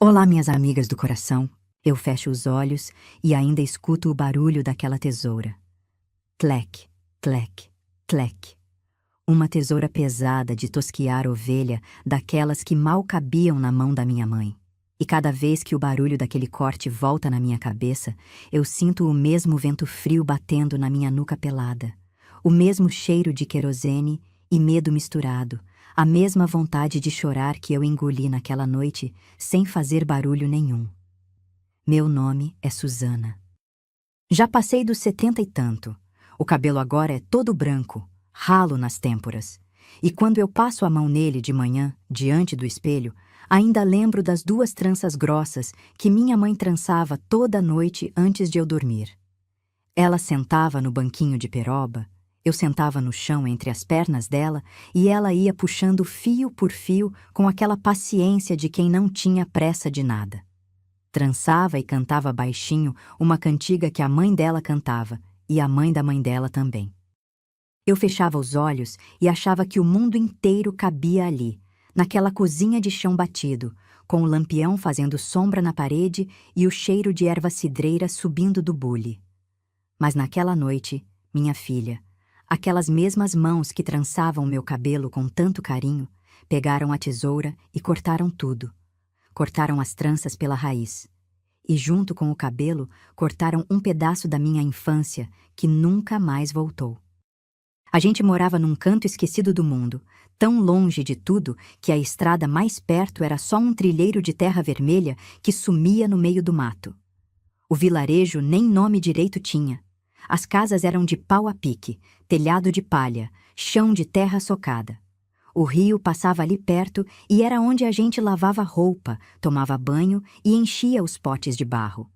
Olá, minhas amigas do coração. Eu fecho os olhos e ainda escuto o barulho daquela tesoura. Tlec, tlec, tlec. Uma tesoura pesada de tosquiar ovelha, daquelas que mal cabiam na mão da minha mãe. E cada vez que o barulho daquele corte volta na minha cabeça, eu sinto o mesmo vento frio batendo na minha nuca pelada, o mesmo cheiro de querosene e medo misturado, a mesma vontade de chorar que eu engoli naquela noite sem fazer barulho nenhum. Meu nome é Susana. Já passei dos 70 e tanto. O cabelo agora é todo branco, ralo nas têmporas. E quando eu passo a mão nele de manhã, diante do espelho, ainda lembro das duas tranças grossas que minha mãe trançava toda noite antes de eu dormir. Ela sentava no banquinho de peroba, eu sentava no chão entre as pernas dela e ela ia puxando fio por fio com aquela paciência de quem não tinha pressa de nada. Trançava e cantava baixinho uma cantiga que a mãe dela cantava e a mãe da mãe dela também. Eu fechava os olhos e achava que o mundo inteiro cabia ali, naquela cozinha de chão batido, com o lampião fazendo sombra na parede e o cheiro de erva cidreira subindo do bule. Mas naquela noite, minha filha, aquelas mesmas mãos que trançavam meu cabelo com tanto carinho, pegaram a tesoura e cortaram tudo. Cortaram as tranças pela raiz. E junto com o cabelo, cortaram um pedaço da minha infância que nunca mais voltou. A gente morava num canto esquecido do mundo, tão longe de tudo que a estrada mais perto era só um trilheiro de terra vermelha que sumia no meio do mato. O vilarejo nem nome direito tinha. As casas eram de pau a pique, telhado de palha, chão de terra socada. O rio passava ali perto e era onde a gente lavava roupa, tomava banho e enchia os potes de barro.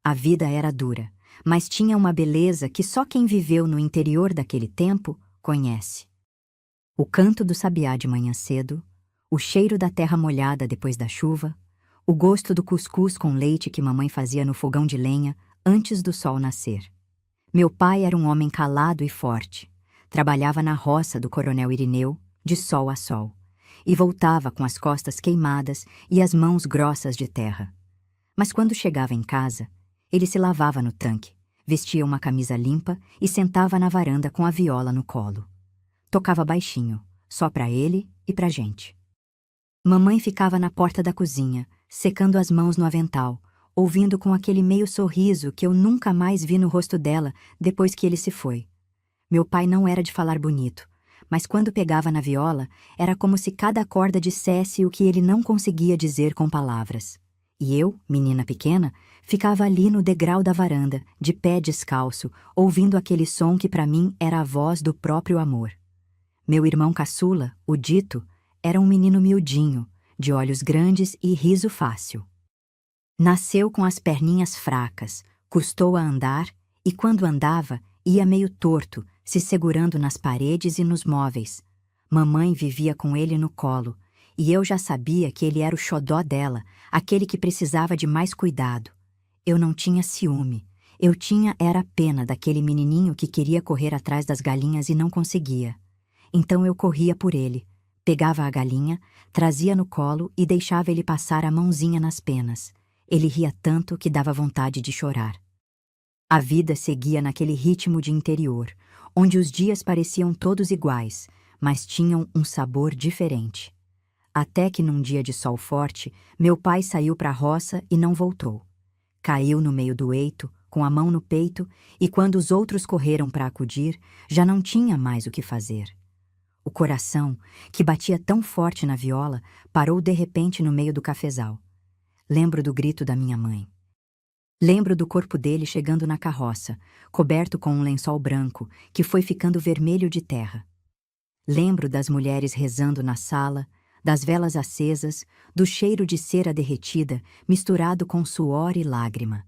A vida era dura, mas tinha uma beleza que só quem viveu no interior daquele tempo conhece. O canto do sabiá de manhã cedo, o cheiro da terra molhada depois da chuva, o gosto do cuscuz com leite que mamãe fazia no fogão de lenha antes do sol nascer. Meu pai era um homem calado e forte. Trabalhava na roça do Coronel Irineu, de sol a sol, e voltava com as costas queimadas e as mãos grossas de terra. Mas quando chegava em casa, ele se lavava no tanque, vestia uma camisa limpa e sentava na varanda com a viola no colo. Tocava baixinho, só para ele e pra gente. Mamãe ficava na porta da cozinha, secando as mãos no avental, ouvindo com aquele meio sorriso que eu nunca mais vi no rosto dela depois que ele se foi. Meu pai não era de falar bonito, mas quando pegava na viola, era como se cada corda dissesse o que ele não conseguia dizer com palavras. E eu, menina pequena, ficava ali no degrau da varanda, de pé descalço, ouvindo aquele som que para mim era a voz do próprio amor. Meu irmão caçula, o Dito, era um menino miudinho, de olhos grandes e riso fácil. Nasceu com as perninhas fracas, custou a andar e, quando andava, ia meio torto, se segurando nas paredes e nos móveis. Mamãe vivia com ele no colo, e eu já sabia que ele era o xodó dela, aquele que precisava de mais cuidado. Eu não tinha ciúme, eu tinha era pena daquele menininho que queria correr atrás das galinhas e não conseguia. Então eu corria por ele, pegava a galinha, trazia no colo e deixava ele passar a mãozinha nas penas. Ele ria tanto que dava vontade de chorar. A vida seguia naquele ritmo de interior, onde os dias pareciam todos iguais, mas tinham um sabor diferente. Até que num dia de sol forte, meu pai saiu para a roça e não voltou. Caiu no meio do eito, com a mão no peito, e quando os outros correram para acudir, já não tinha mais o que fazer. O coração, que batia tão forte na viola, parou de repente no meio do cafezal. Lembro do grito da minha mãe. Lembro do corpo dele chegando na carroça, coberto com um lençol branco, que foi ficando vermelho de terra. Lembro das mulheres rezando na sala, das velas acesas, do cheiro de cera derretida, misturado com suor e lágrima.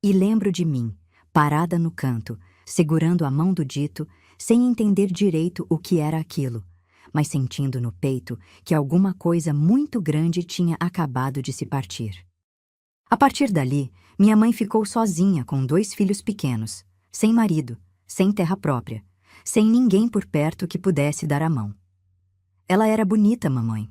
E lembro de mim, parada no canto, segurando a mão do Dito, sem entender direito o que era aquilo, mas sentindo no peito que alguma coisa muito grande tinha acabado de se partir. A partir dali, minha mãe ficou sozinha com 2 filhos pequenos, sem marido, sem terra própria, sem ninguém por perto que pudesse dar a mão. Ela era bonita, mamãe.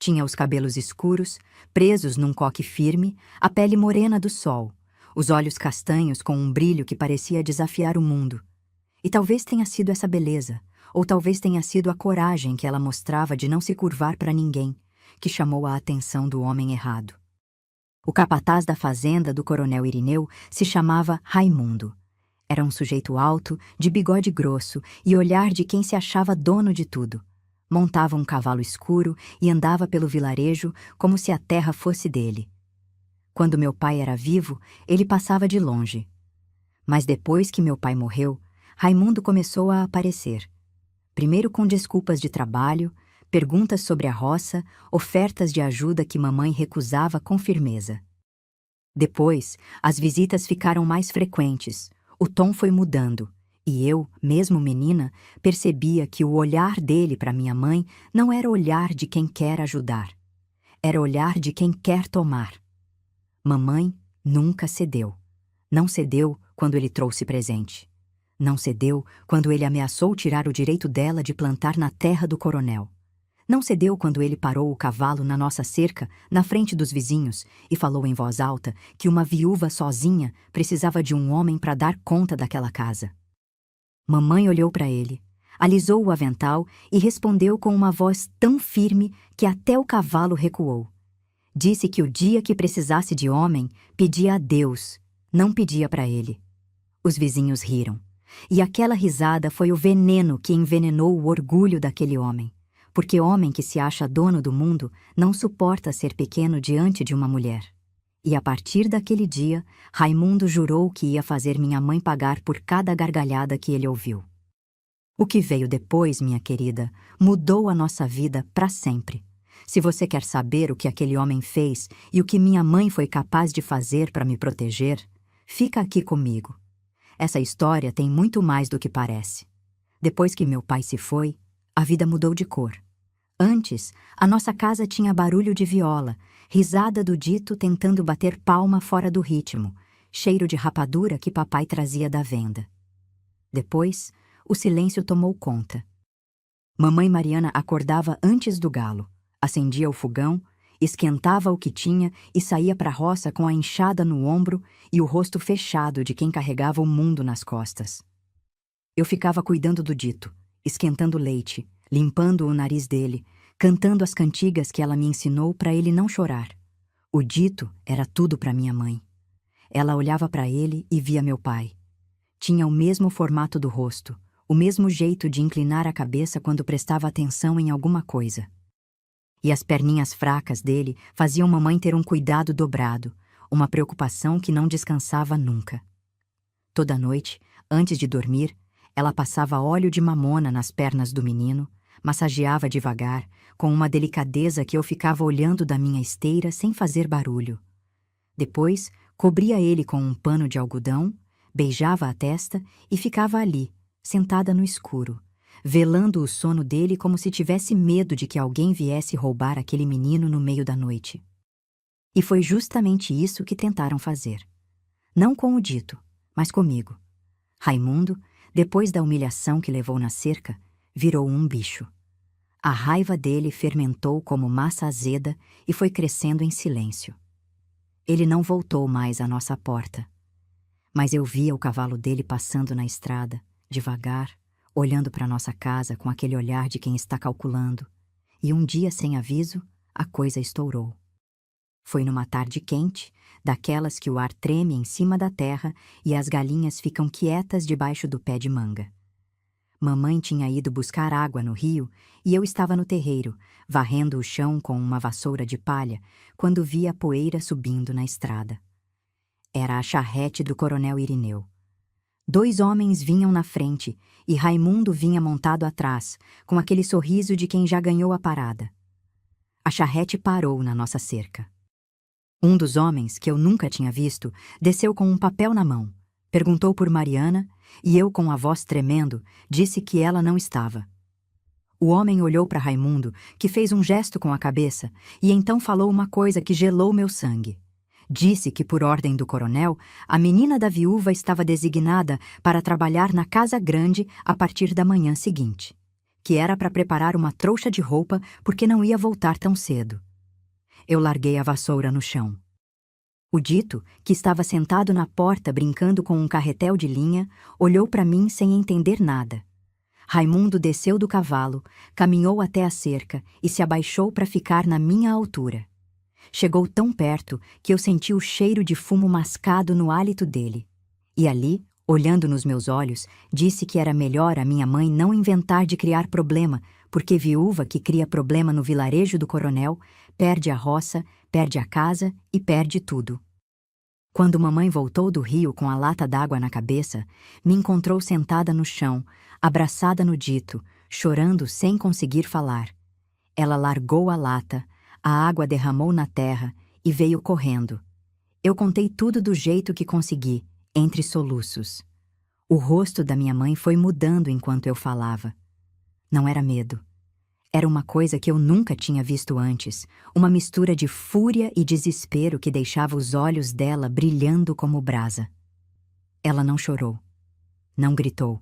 Tinha os cabelos escuros, presos num coque firme, a pele morena do sol, os olhos castanhos com um brilho que parecia desafiar o mundo. E talvez tenha sido essa beleza, ou talvez tenha sido a coragem que ela mostrava de não se curvar para ninguém, que chamou a atenção do homem errado. O capataz da fazenda do coronel Irineu se chamava Raimundo. Era um sujeito alto, de bigode grosso e olhar de quem se achava dono de tudo. Montava um cavalo escuro e andava pelo vilarejo como se a terra fosse dele. Quando meu pai era vivo, ele passava de longe. Mas depois que meu pai morreu, Raimundo começou a aparecer. Primeiro com desculpas de trabalho, perguntas sobre a roça, ofertas de ajuda que mamãe recusava com firmeza. Depois, as visitas ficaram mais frequentes, o tom foi mudando, e eu, mesmo menina, percebia que o olhar dele para minha mãe não era olhar de quem quer ajudar. Era olhar de quem quer tomar. Mamãe nunca cedeu. Não cedeu quando ele trouxe presente. Não cedeu quando ele ameaçou tirar o direito dela de plantar na terra do coronel. Não cedeu quando ele parou o cavalo na nossa cerca, na frente dos vizinhos, e falou em voz alta que uma viúva sozinha precisava de um homem para dar conta daquela casa. Mamãe olhou para ele, alisou o avental e respondeu com uma voz tão firme que até o cavalo recuou. Disse que o dia que precisasse de homem, pedia a Deus, não pedia para ele. Os vizinhos riram, e aquela risada foi o veneno que envenenou o orgulho daquele homem, porque homem que se acha dono do mundo não suporta ser pequeno diante de uma mulher. E a partir daquele dia, Raimundo jurou que ia fazer minha mãe pagar por cada gargalhada que ele ouviu. O que veio depois, minha querida, mudou a nossa vida para sempre. Se você quer saber o que aquele homem fez e o que minha mãe foi capaz de fazer para me proteger, fica aqui comigo. Essa história tem muito mais do que parece. Depois que meu pai se foi, a vida mudou de cor. Antes, a nossa casa tinha barulho de viola, risada do dito tentando bater palma fora do ritmo, cheiro de rapadura que papai trazia da venda. Depois, o silêncio tomou conta. Mamãe Mariana acordava antes do galo, acendia o fogão, esquentava o que tinha e saía para a roça com a enxada no ombro e o rosto fechado de quem carregava o mundo nas costas. Eu ficava cuidando do dito, esquentando leite, limpando o nariz dele, cantando as cantigas que ela me ensinou para ele não chorar. O dito era tudo para minha mãe. Ela olhava para ele e via meu pai. Tinha o mesmo formato do rosto, o mesmo jeito de inclinar a cabeça quando prestava atenção em alguma coisa. E as perninhas fracas dele faziam mamãe ter um cuidado dobrado, uma preocupação que não descansava nunca. Toda noite, antes de dormir, ela passava óleo de mamona nas pernas do menino, massageava devagar, com uma delicadeza que eu ficava olhando da minha esteira sem fazer barulho. Depois, cobria ele com um pano de algodão, beijava a testa e ficava ali, sentada no escuro, velando o sono dele como se tivesse medo de que alguém viesse roubar aquele menino no meio da noite. E foi justamente isso que tentaram fazer. Não com o dito, mas comigo. Raimundo, depois da humilhação que levou na cerca, virou um bicho. A raiva dele fermentou como massa azeda e foi crescendo em silêncio. Ele não voltou mais à nossa porta. Mas eu via o cavalo dele passando na estrada, devagar, olhando para nossa casa com aquele olhar de quem está calculando. E um dia, sem aviso, a coisa estourou. Foi numa tarde quente, daquelas que o ar treme em cima da terra e as galinhas ficam quietas debaixo do pé de manga. Mamãe tinha ido buscar água no rio e eu estava no terreiro, varrendo o chão com uma vassoura de palha, quando vi a poeira subindo na estrada. Era a charrete do coronel Irineu. 2 homens vinham na frente e Raimundo vinha montado atrás, com aquele sorriso de quem já ganhou a parada. A charrete parou na nossa cerca. Um dos homens, que eu nunca tinha visto, desceu com um papel na mão, perguntou por Mariana e eu, com a voz tremendo, disse que ela não estava. O homem olhou para Raimundo, que fez um gesto com a cabeça, e então falou uma coisa que gelou meu sangue. Disse que, por ordem do coronel, a menina da viúva estava designada para trabalhar na casa grande a partir da manhã seguinte. que era para preparar uma trouxa de roupa porque não ia voltar tão cedo. Eu larguei a vassoura no chão. O dito, que estava sentado na porta brincando com um carretel de linha, olhou para mim sem entender nada. Raimundo desceu do cavalo, caminhou até a cerca e se abaixou para ficar na minha altura. Chegou tão perto que eu senti o cheiro de fumo mascado no hálito dele. E ali, olhando nos meus olhos, disse que era melhor a minha mãe não inventar de criar problema, porque viúva que cria problema no vilarejo do coronel perde a roça, perde a casa e perde tudo. Quando mamãe voltou do rio com a lata d'água na cabeça, me encontrou sentada no chão, abraçada no dito, chorando sem conseguir falar. Ela largou a lata, a água derramou na terra e veio correndo. Eu contei tudo do jeito que consegui, entre soluços. O rosto da minha mãe foi mudando enquanto eu falava. Não era medo. Era uma coisa que eu nunca tinha visto antes, uma mistura de fúria e desespero que deixava os olhos dela brilhando como brasa. Ela não chorou. Não gritou.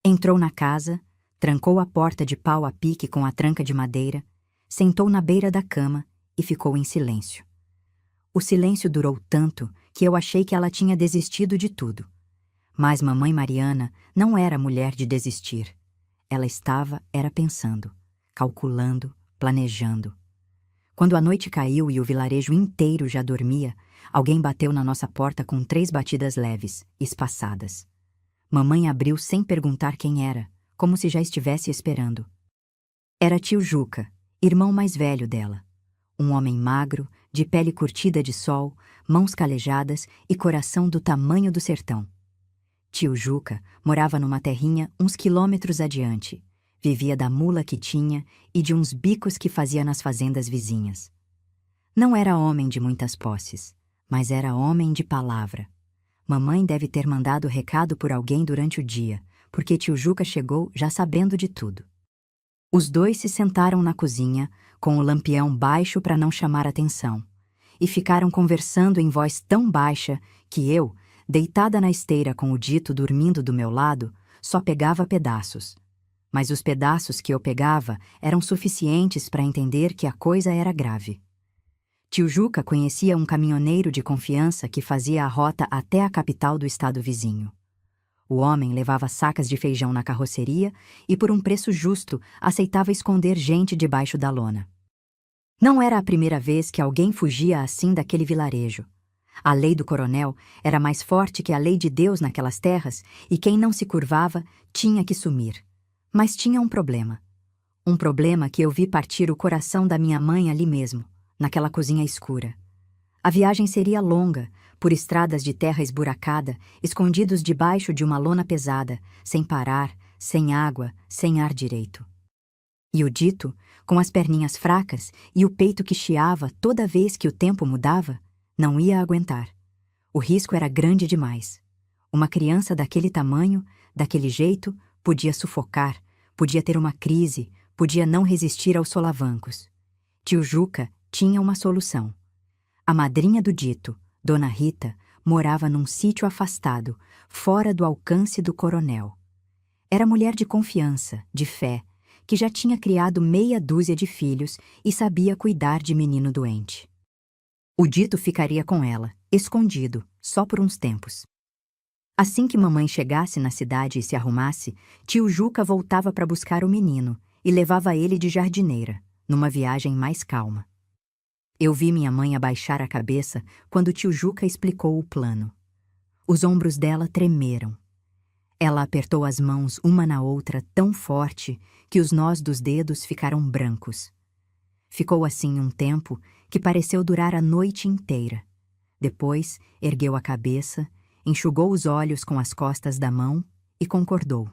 Entrou na casa, trancou a porta de pau a pique com a tranca de madeira, sentou na beira da cama e ficou em silêncio. O silêncio durou tanto que eu achei que ela tinha desistido de tudo. Mas mamãe Mariana não era mulher de desistir. Ela era pensando, calculando, planejando. Quando a noite caiu e o vilarejo inteiro já dormia, alguém bateu na nossa porta com 3 batidas leves, espaçadas. Mamãe abriu sem perguntar quem era, como se já estivesse esperando. Era tio Juca, irmão mais velho dela. Um homem magro, de pele curtida de sol, mãos calejadas e coração do tamanho do sertão. Tio Juca morava numa terrinha uns quilômetros adiante. Vivia da mula que tinha e de uns bicos que fazia nas fazendas vizinhas. Não era homem de muitas posses, mas era homem de palavra. Mamãe deve ter mandado recado por alguém durante o dia, porque tio Juca chegou já sabendo de tudo. Os dois se sentaram na cozinha, com o lampião baixo para não chamar atenção, e ficaram conversando em voz tão baixa que eu, deitada na esteira com o dito dormindo do meu lado, só pegava pedaços. Mas os pedaços que eu pegava eram suficientes para entender que a coisa era grave. Tio Juca conhecia um caminhoneiro de confiança que fazia a rota até a capital do estado vizinho. O homem levava sacas de feijão na carroceria e, por um preço justo, aceitava esconder gente debaixo da lona. Não era a primeira vez que alguém fugia assim daquele vilarejo. A lei do coronel era mais forte que a lei de Deus naquelas terras e quem não se curvava tinha que sumir. Mas tinha um problema. Um problema que eu vi partir o coração da minha mãe ali mesmo, naquela cozinha escura. A viagem seria longa, por estradas de terra esburacada, escondidos debaixo de uma lona pesada, sem parar, sem água, sem ar direito. E o dito, com as perninhas fracas e o peito que chiava toda vez que o tempo mudava, não ia aguentar. O risco era grande demais. Uma criança daquele tamanho, daquele jeito, podia sufocar, podia ter uma crise, podia não resistir aos solavancos. Tio Juca tinha uma solução. A madrinha do dito, Dona Rita, morava num sítio afastado, fora do alcance do coronel. Era mulher de confiança, de fé, que já tinha criado meia dúzia de filhos e sabia cuidar de menino doente. O dito ficaria com ela, escondido, só por uns tempos. Assim que mamãe chegasse na cidade e se arrumasse, tio Juca voltava para buscar o menino e levava ele de jardineira, numa viagem mais calma. Eu vi minha mãe abaixar a cabeça quando tio Juca explicou o plano. Os ombros dela tremeram. Ela apertou as mãos uma na outra tão forte que os nós dos dedos ficaram brancos. Ficou assim um tempo que pareceu durar a noite inteira. Depois, ergueu a cabeça, enxugou os olhos com as costas da mão e concordou.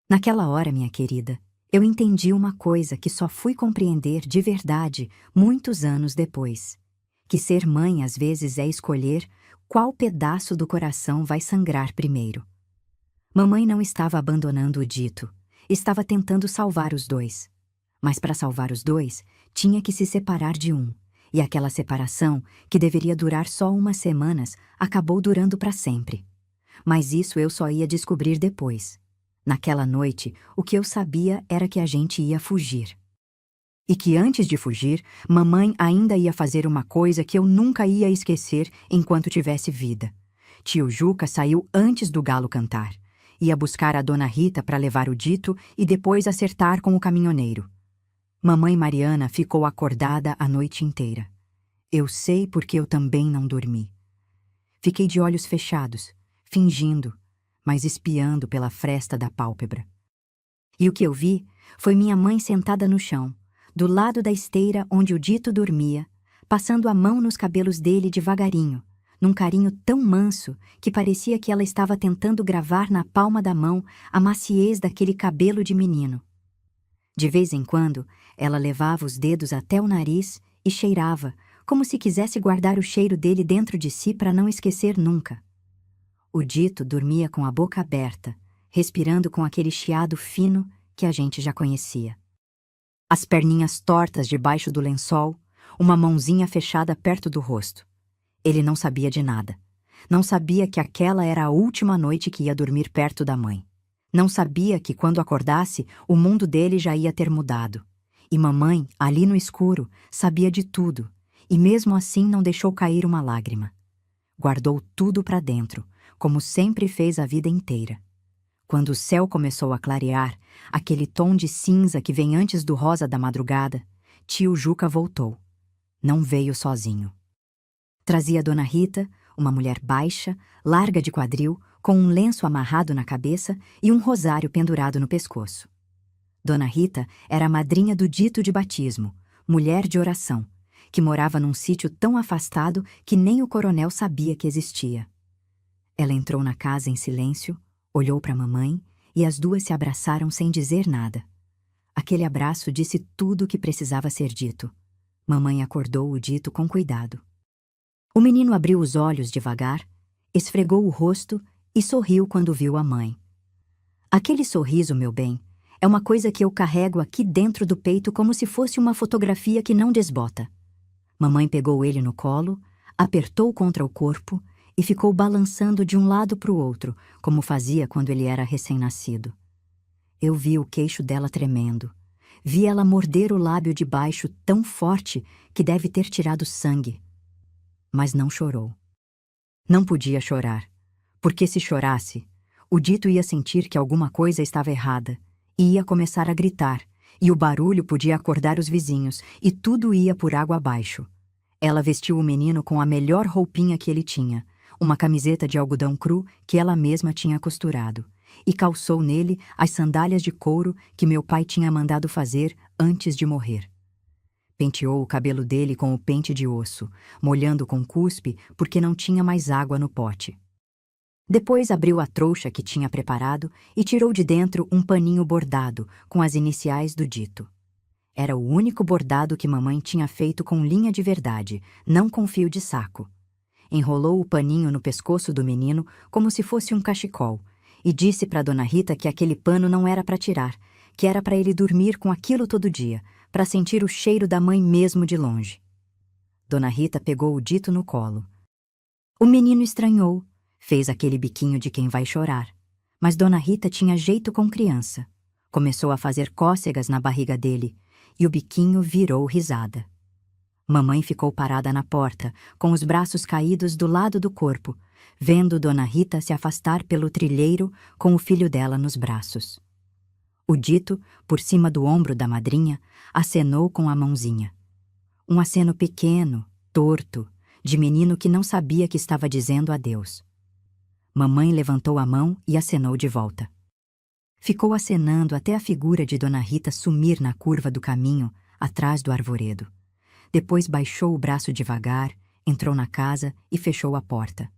Naquela hora, minha querida, eu entendi uma coisa que só fui compreender de verdade muitos anos depois. Que ser mãe às vezes é escolher qual pedaço do coração vai sangrar primeiro. Mamãe não estava abandonando o dito, estava tentando salvar os dois. Mas para salvar os dois, tinha que se separar de um. E aquela separação, que deveria durar só umas semanas, acabou durando para sempre. Mas isso eu só ia descobrir depois. Naquela noite, o que eu sabia era que a gente ia fugir. E que antes de fugir, mamãe ainda ia fazer uma coisa que eu nunca ia esquecer enquanto tivesse vida. Tio Juca saiu antes do galo cantar. Ia buscar a Dona Rita para levar o dito e depois acertar com o caminhoneiro. Mamãe Mariana ficou acordada a noite inteira. Eu sei porque eu também não dormi. Fiquei de olhos fechados, fingindo, mas espiando pela fresta da pálpebra. E o que eu vi foi minha mãe sentada no chão, do lado da esteira onde o dito dormia, passando a mão nos cabelos dele devagarinho, num carinho tão manso que parecia que ela estava tentando gravar na palma da mão a maciez daquele cabelo de menino. De vez em quando, ela levava os dedos até o nariz e cheirava, como se quisesse guardar o cheiro dele dentro de si para não esquecer nunca. O dito dormia com a boca aberta, respirando com aquele chiado fino que a gente já conhecia. As perninhas tortas debaixo do lençol, uma mãozinha fechada perto do rosto. Ele não sabia de nada. Não sabia que aquela era a última noite que ia dormir perto da mãe. Não sabia que, quando acordasse, o mundo dele já ia ter mudado. E mamãe, ali no escuro, sabia de tudo, e mesmo assim não deixou cair uma lágrima. Guardou tudo para dentro, como sempre fez a vida inteira. Quando o céu começou a clarear, aquele tom de cinza que vem antes do rosa da madrugada, tio Juca voltou. Não veio sozinho. Trazia Dona Rita, uma mulher baixa, larga de quadril, com um lenço amarrado na cabeça e um rosário pendurado no pescoço. Dona Rita era a madrinha do dito de batismo, mulher de oração, que morava num sítio tão afastado que nem o coronel sabia que existia. Ela entrou na casa em silêncio, olhou para a mamãe e as duas se abraçaram sem dizer nada. Aquele abraço disse tudo o que precisava ser dito. Mamãe acordou o dito com cuidado. O menino abriu os olhos devagar, esfregou o rosto e sorriu quando viu a mãe. Aquele sorriso, meu bem, é uma coisa que eu carrego aqui dentro do peito como se fosse uma fotografia que não desbota. Mamãe pegou ele no colo, apertou contra o corpo e ficou balançando de um lado para o outro, como fazia quando ele era recém-nascido. Eu vi o queixo dela tremendo. Vi ela morder o lábio de baixo tão forte que deve ter tirado sangue. Mas não chorou. Não podia chorar, porque se chorasse, o dito ia sentir que alguma coisa estava errada e ia começar a gritar, e o barulho podia acordar os vizinhos, e tudo ia por água abaixo. Ela vestiu o menino com a melhor roupinha que ele tinha, uma camiseta de algodão cru que ela mesma tinha costurado, e calçou nele as sandálias de couro que meu pai tinha mandado fazer antes de morrer. Penteou o cabelo dele com o pente de osso, molhando com cuspe porque não tinha mais água no pote. Depois abriu a trouxa que tinha preparado e tirou de dentro um paninho bordado com as iniciais do dito. Era o único bordado que mamãe tinha feito com linha de verdade, não com fio de saco. Enrolou o paninho no pescoço do menino como se fosse um cachecol e disse para Dona Rita que aquele pano não era para tirar, que era para ele dormir com aquilo todo dia, para sentir o cheiro da mãe mesmo de longe. Dona Rita pegou o dito no colo. O menino estranhou, fez aquele biquinho de quem vai chorar. Mas Dona Rita tinha jeito com criança. Começou a fazer cócegas na barriga dele, e o biquinho virou risada. Mamãe ficou parada na porta, com os braços caídos do lado do corpo, vendo Dona Rita se afastar pelo trilheiro com o filho dela nos braços. O dito, por cima do ombro da madrinha, acenou com a mãozinha. Um aceno pequeno, torto, de menino que não sabia que estava dizendo adeus. Mamãe levantou a mão e acenou de volta. Ficou acenando até a figura de Dona Rita sumir na curva do caminho, atrás do arvoredo. Depois baixou o braço devagar, entrou na casa e fechou a porta.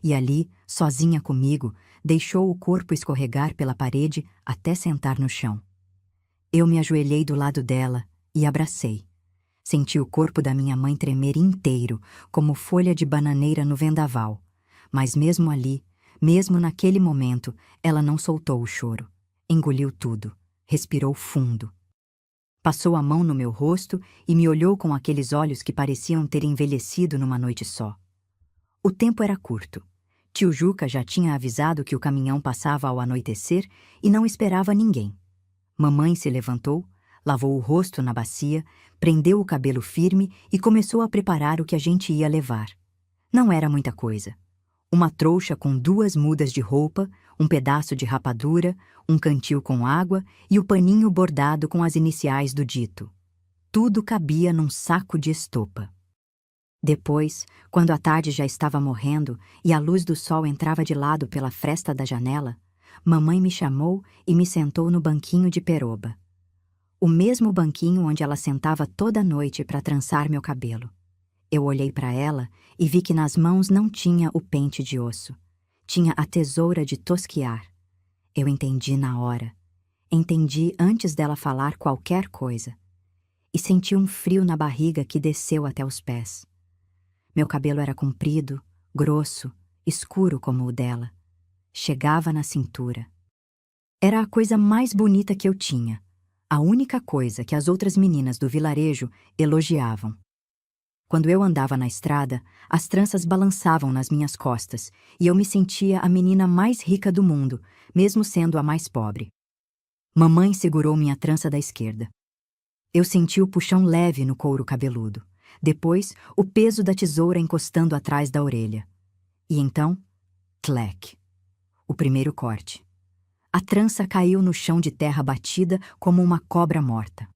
E ali, sozinha comigo, deixou o corpo escorregar pela parede até sentar no chão. Eu me ajoelhei do lado dela e abracei. Senti o corpo da minha mãe tremer inteiro, como folha de bananeira no vendaval. Mas mesmo ali, mesmo naquele momento, ela não soltou o choro. Engoliu tudo, respirou fundo. Passou a mão no meu rosto e me olhou com aqueles olhos que pareciam ter envelhecido numa noite só. O tempo era curto. Tio Juca já tinha avisado que o caminhão passava ao anoitecer e não esperava ninguém. Mamãe se levantou, lavou o rosto na bacia, prendeu o cabelo firme e começou a preparar o que a gente ia levar. Não era muita coisa. Uma trouxa com 2 mudas de roupa, um pedaço de rapadura, um cantil com água e o paninho bordado com as iniciais do dito. Tudo cabia num saco de estopa. Depois, quando a tarde já estava morrendo e a luz do sol entrava de lado pela fresta da janela, mamãe me chamou e me sentou no banquinho de peroba. O mesmo banquinho onde ela sentava toda noite para trançar meu cabelo. Eu olhei para ela e vi que nas mãos não tinha o pente de osso. Tinha a tesoura de tosquiar. Eu entendi na hora. Entendi antes dela falar qualquer coisa. E senti um frio na barriga que desceu até os pés. Meu cabelo era comprido, grosso, escuro como o dela. Chegava na cintura. Era a coisa mais bonita que eu tinha. A única coisa que as outras meninas do vilarejo elogiavam. Quando eu andava na estrada, as tranças balançavam nas minhas costas e eu me sentia a menina mais rica do mundo, mesmo sendo a mais pobre. Mamãe segurou minha trança da esquerda. Eu senti o puxão leve no couro cabeludo. Depois, o peso da tesoura encostando atrás da orelha. E então, tlec. O primeiro corte. A trança caiu no chão de terra batida como uma cobra morta.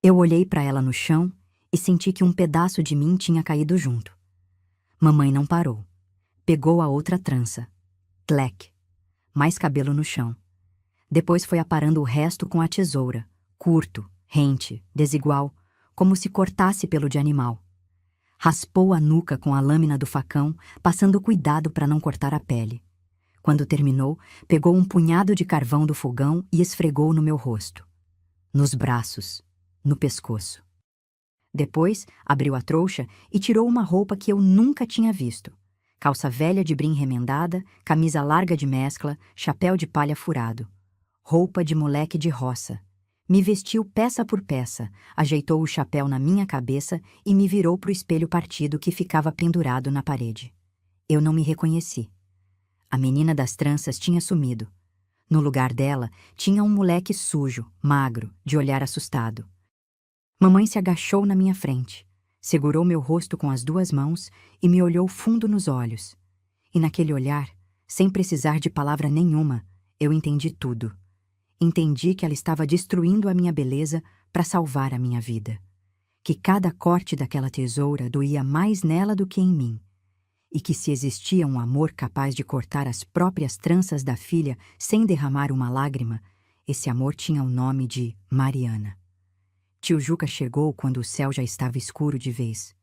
Eu olhei para ela no chão e senti que um pedaço de mim tinha caído junto. Mamãe não parou. Pegou a outra trança. Tlec. Mais cabelo no chão. Depois foi aparando o resto com a tesoura. Curto, rente, desigual, como se cortasse pelo de animal. Raspou a nuca com a lâmina do facão, passando cuidado para não cortar a pele. Quando terminou, pegou um punhado de carvão do fogão e esfregou no meu rosto. Nos braços. No pescoço. Depois, abriu a trouxa e tirou uma roupa que eu nunca tinha visto. Calça velha de brim remendada, camisa larga de mescla, chapéu de palha furado. Roupa de moleque de roça. Me vestiu peça por peça, ajeitou o chapéu na minha cabeça e me virou para o espelho partido que ficava pendurado na parede. Eu não me reconheci. A menina das tranças tinha sumido. No lugar dela, tinha um moleque sujo, magro, de olhar assustado. Mamãe se agachou na minha frente, segurou meu rosto com as 2 mãos e me olhou fundo nos olhos. E naquele olhar, sem precisar de palavra nenhuma, eu entendi tudo. Entendi que ela estava destruindo a minha beleza para salvar a minha vida. Que cada corte daquela tesoura doía mais nela do que em mim. E que se existia um amor capaz de cortar as próprias tranças da filha sem derramar uma lágrima, esse amor tinha o nome de Mariana. Tio Juca chegou quando o céu já estava escuro de vez.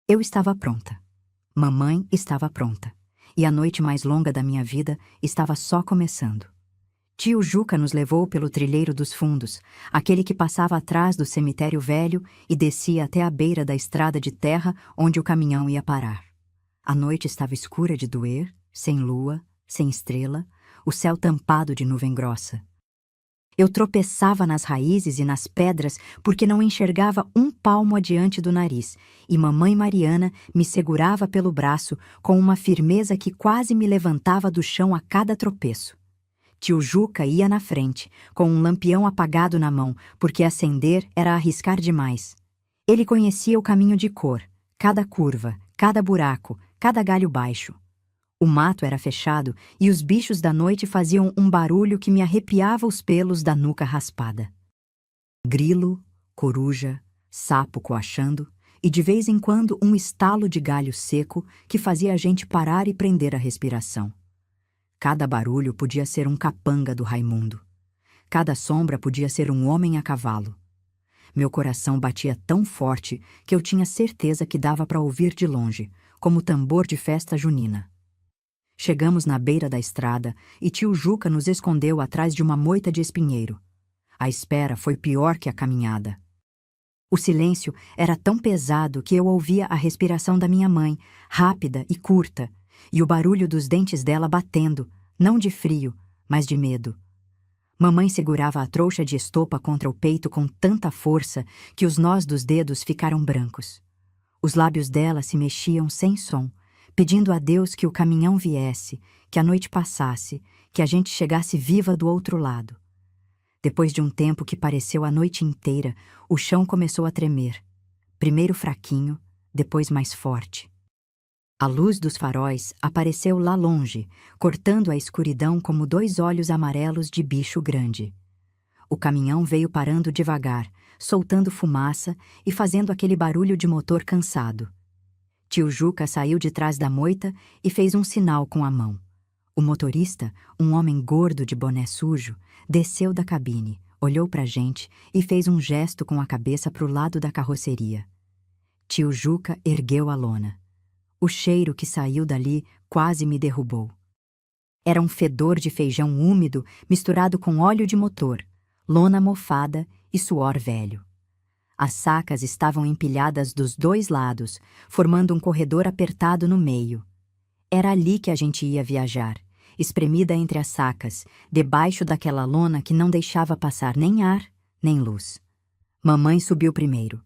Eu estava pronta. Mamãe estava pronta. E a noite mais longa da minha vida estava só começando. Tio Juca nos levou pelo trilheiro dos fundos, aquele que passava atrás do cemitério velho e descia até a beira da estrada de terra onde o caminhão ia parar. A noite estava escura de doer, sem lua, sem estrela, o céu tampado de nuvem grossa. Eu tropeçava nas raízes e nas pedras porque não enxergava um palmo adiante do nariz, e mamãe Mariana me segurava pelo braço com uma firmeza que quase me levantava do chão a cada tropeço. Tio Juca ia na frente, com um lampião apagado na mão, porque acender era arriscar demais. Ele conhecia o caminho de cor, cada curva, cada buraco, cada galho baixo. O mato era fechado e os bichos da noite faziam um barulho que me arrepiava os pelos da nuca raspada. Grilo, coruja, sapo coachando e de vez em quando um estalo de galho seco que fazia a gente parar e prender a respiração. Cada barulho podia ser um capanga do Raimundo. Cada sombra podia ser um homem a cavalo. Meu coração batia tão forte que eu tinha certeza que dava para ouvir de longe, como tambor de festa junina. Chegamos na beira da estrada e tio Juca nos escondeu atrás de uma moita de espinheiro. A espera foi pior que a caminhada. O silêncio era tão pesado que eu ouvia a respiração da minha mãe, rápida e curta, e o barulho dos dentes dela batendo, não de frio, mas de medo. Mamãe segurava a trouxa de estopa contra o peito com tanta força que os nós dos dedos ficaram brancos. Os lábios dela se mexiam sem som, pedindo a Deus que o caminhão viesse, que a noite passasse, que a gente chegasse viva do outro lado. Depois de um tempo que pareceu a noite inteira, o chão começou a tremer. Primeiro fraquinho, depois mais forte. A luz dos faróis apareceu lá longe, cortando a escuridão como dois olhos amarelos de bicho grande. O caminhão veio parando devagar, soltando fumaça e fazendo aquele barulho de motor cansado. Tio Juca saiu de trás da moita e fez um sinal com a mão. O motorista, um homem gordo de boné sujo, desceu da cabine, olhou para a gente e fez um gesto com a cabeça para o lado da carroceria. Tio Juca ergueu a lona. O cheiro que saiu dali quase me derrubou. Era um fedor de feijão úmido misturado com óleo de motor, lona mofada e suor velho. As sacas estavam empilhadas dos dois lados, formando um corredor apertado no meio. Era ali que a gente ia viajar, espremida entre as sacas, debaixo daquela lona que não deixava passar nem ar, nem luz. Mamãe subiu primeiro.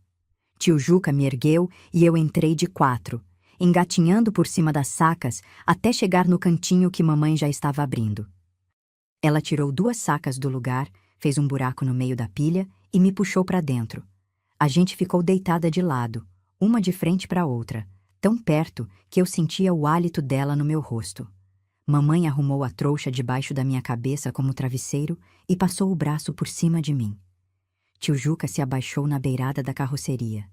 Tio Juca me ergueu e eu entrei de 4, engatinhando por cima das sacas até chegar no cantinho que mamãe já estava abrindo. Ela tirou 2 sacas do lugar, fez um buraco no meio da pilha e me puxou para dentro. A gente ficou deitada de lado, uma de frente para a outra, tão perto que eu sentia o hálito dela no meu rosto. Mamãe arrumou a trouxa debaixo da minha cabeça como travesseiro e passou o braço por cima de mim. Tio Juca se abaixou na beirada da carroceria.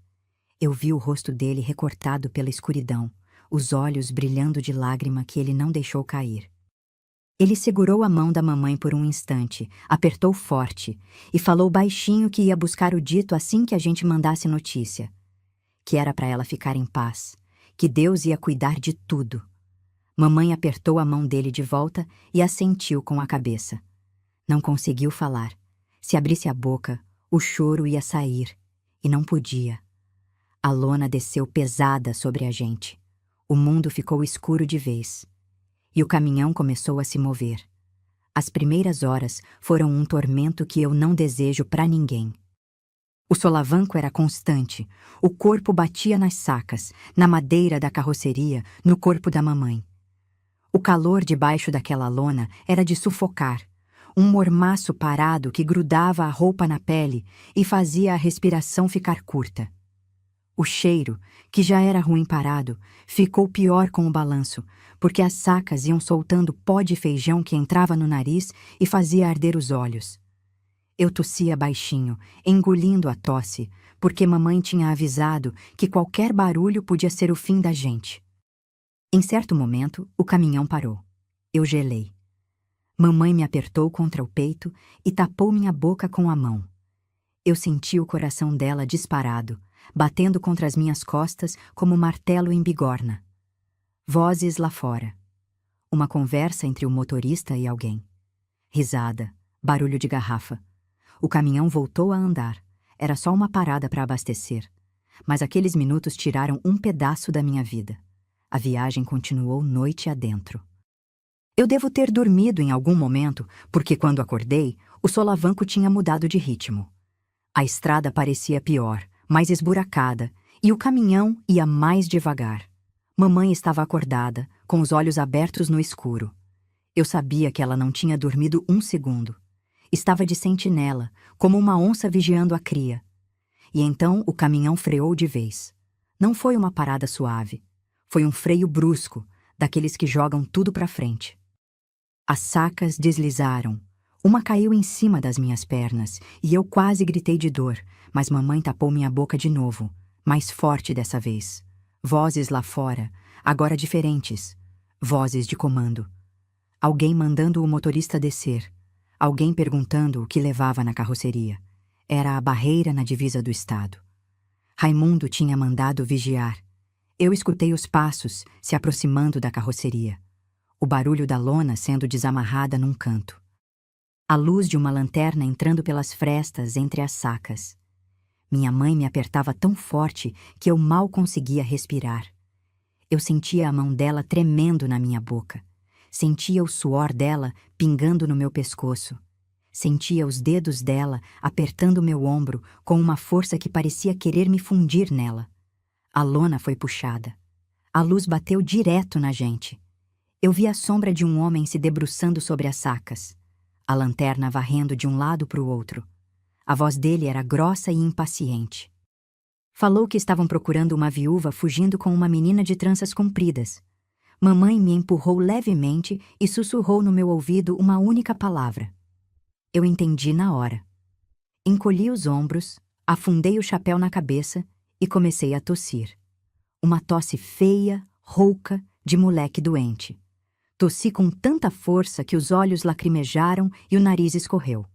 Eu vi o rosto dele recortado pela escuridão, os olhos brilhando de lágrima que ele não deixou cair. Ele segurou a mão da mamãe por um instante, apertou forte e falou baixinho que ia buscar o dito assim que a gente mandasse notícia. Que era para ela ficar em paz, que Deus ia cuidar de tudo. Mamãe apertou a mão dele de volta e assentiu com a cabeça. Não conseguiu falar. Se abrisse a boca, o choro ia sair, e não podia. A lona desceu pesada sobre a gente. O mundo ficou escuro de vez. E o caminhão começou a se mover. As primeiras horas foram um tormento que eu não desejo para ninguém. O solavanco era constante. O corpo batia nas sacas, na madeira da carroceria, no corpo da mamãe. O calor debaixo daquela lona era de sufocar. Um mormaço parado que grudava a roupa na pele e fazia a respiração ficar curta. O cheiro, que já era ruim parado, ficou pior com o balanço, porque as sacas iam soltando pó de feijão que entrava no nariz e fazia arder os olhos. Eu tossia baixinho, engolindo a tosse, porque mamãe tinha avisado que qualquer barulho podia ser o fim da gente. Em certo momento, o caminhão parou. Eu gelei. Mamãe me apertou contra o peito e tapou minha boca com a mão. Eu senti o coração dela disparado, batendo contra as minhas costas como martelo em bigorna. Vozes lá fora. Uma conversa entre o motorista e alguém. Risada, barulho de garrafa. O caminhão voltou a andar. Era só uma parada para abastecer. Mas aqueles minutos tiraram um pedaço da minha vida. A viagem continuou noite adentro. Eu devo ter dormido em algum momento, porque quando acordei, o solavanco tinha mudado de ritmo. A estrada parecia pior, mais esburacada, e o caminhão ia mais devagar. Mamãe estava acordada, com os olhos abertos no escuro. Eu sabia que ela não tinha dormido um segundo. Estava de sentinela, como uma onça vigiando a cria. E então o caminhão freou de vez. Não foi uma parada suave. Foi um freio brusco, daqueles que jogam tudo para frente. As sacas deslizaram. Uma caiu em cima das minhas pernas e eu quase gritei de dor, mas mamãe tapou minha boca de novo, mais forte dessa vez. Vozes lá fora, agora diferentes. Vozes de comando. Alguém mandando o motorista descer. Alguém perguntando o que levava na carroceria. Era a barreira na divisa do estado. Raimundo tinha mandado vigiar. Eu escutei os passos se aproximando da carroceria. O barulho da lona sendo desamarrada num canto. A luz de uma lanterna entrando pelas frestas entre as sacas. Minha mãe me apertava tão forte que eu mal conseguia respirar. Eu sentia a mão dela tremendo na minha boca. Sentia o suor dela pingando no meu pescoço. Sentia os dedos dela apertando meu ombro com uma força que parecia querer me fundir nela. A lona foi puxada. A luz bateu direto na gente. Eu vi a sombra de um homem se debruçando sobre as sacas, a lanterna varrendo de um lado para o outro. A voz dele era grossa e impaciente. Falou que estavam procurando uma viúva fugindo com uma menina de tranças compridas. Mamãe me empurrou levemente e sussurrou no meu ouvido uma única palavra. Eu entendi na hora. Encolhi os ombros, afundei o chapéu na cabeça e comecei a tossir. Uma tosse feia, rouca, de moleque doente. Tossi com tanta força que os olhos lacrimejaram e o nariz escorreu.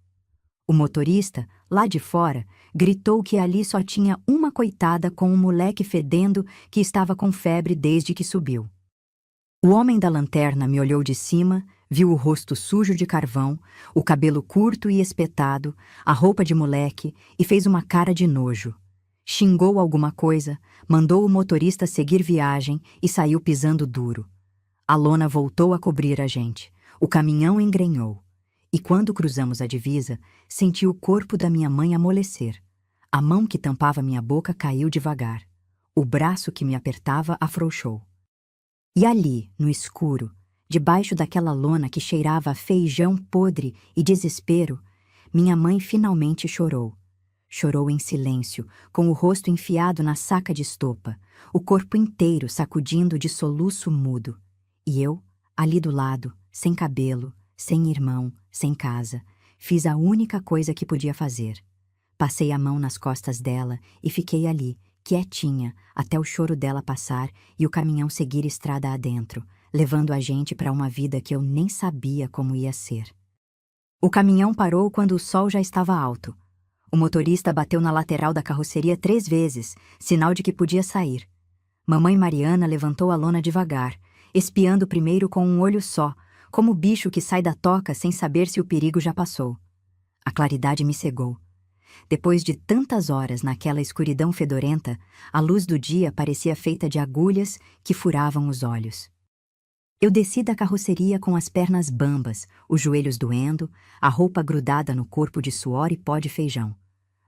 O motorista, lá de fora, gritou que ali só tinha uma coitada com um moleque fedendo que estava com febre desde que subiu. O homem da lanterna me olhou de cima, viu o rosto sujo de carvão, o cabelo curto e espetado, a roupa de moleque e fez uma cara de nojo. Xingou alguma coisa, mandou o motorista seguir viagem e saiu pisando duro. A lona voltou a cobrir a gente. O caminhão engrenhou. E quando cruzamos a divisa, senti o corpo da minha mãe amolecer. A mão que tampava minha boca caiu devagar. O braço que me apertava afrouxou. E ali, no escuro, debaixo daquela lona que cheirava a feijão podre e desespero, minha mãe finalmente chorou. Chorou em silêncio, com o rosto enfiado na saca de estopa, o corpo inteiro sacudindo de soluço mudo. E eu, ali do lado, sem cabelo, sem irmão, sem casa, fiz a única coisa que podia fazer. Passei a mão nas costas dela e fiquei ali, quietinha, até o choro dela passar e o caminhão seguir estrada adentro, levando a gente para uma vida que eu nem sabia como ia ser. O caminhão parou quando o sol já estava alto. O motorista bateu na lateral da carroceria 3 vezes, sinal de que podia sair. Mamãe Mariana levantou a lona devagar, espiando primeiro com um olho só, como o bicho que sai da toca sem saber se o perigo já passou. A claridade me cegou. Depois de tantas horas naquela escuridão fedorenta, a luz do dia parecia feita de agulhas que furavam os olhos. Eu desci da carroceria com as pernas bambas, os joelhos doendo, a roupa grudada no corpo de suor e pó de feijão.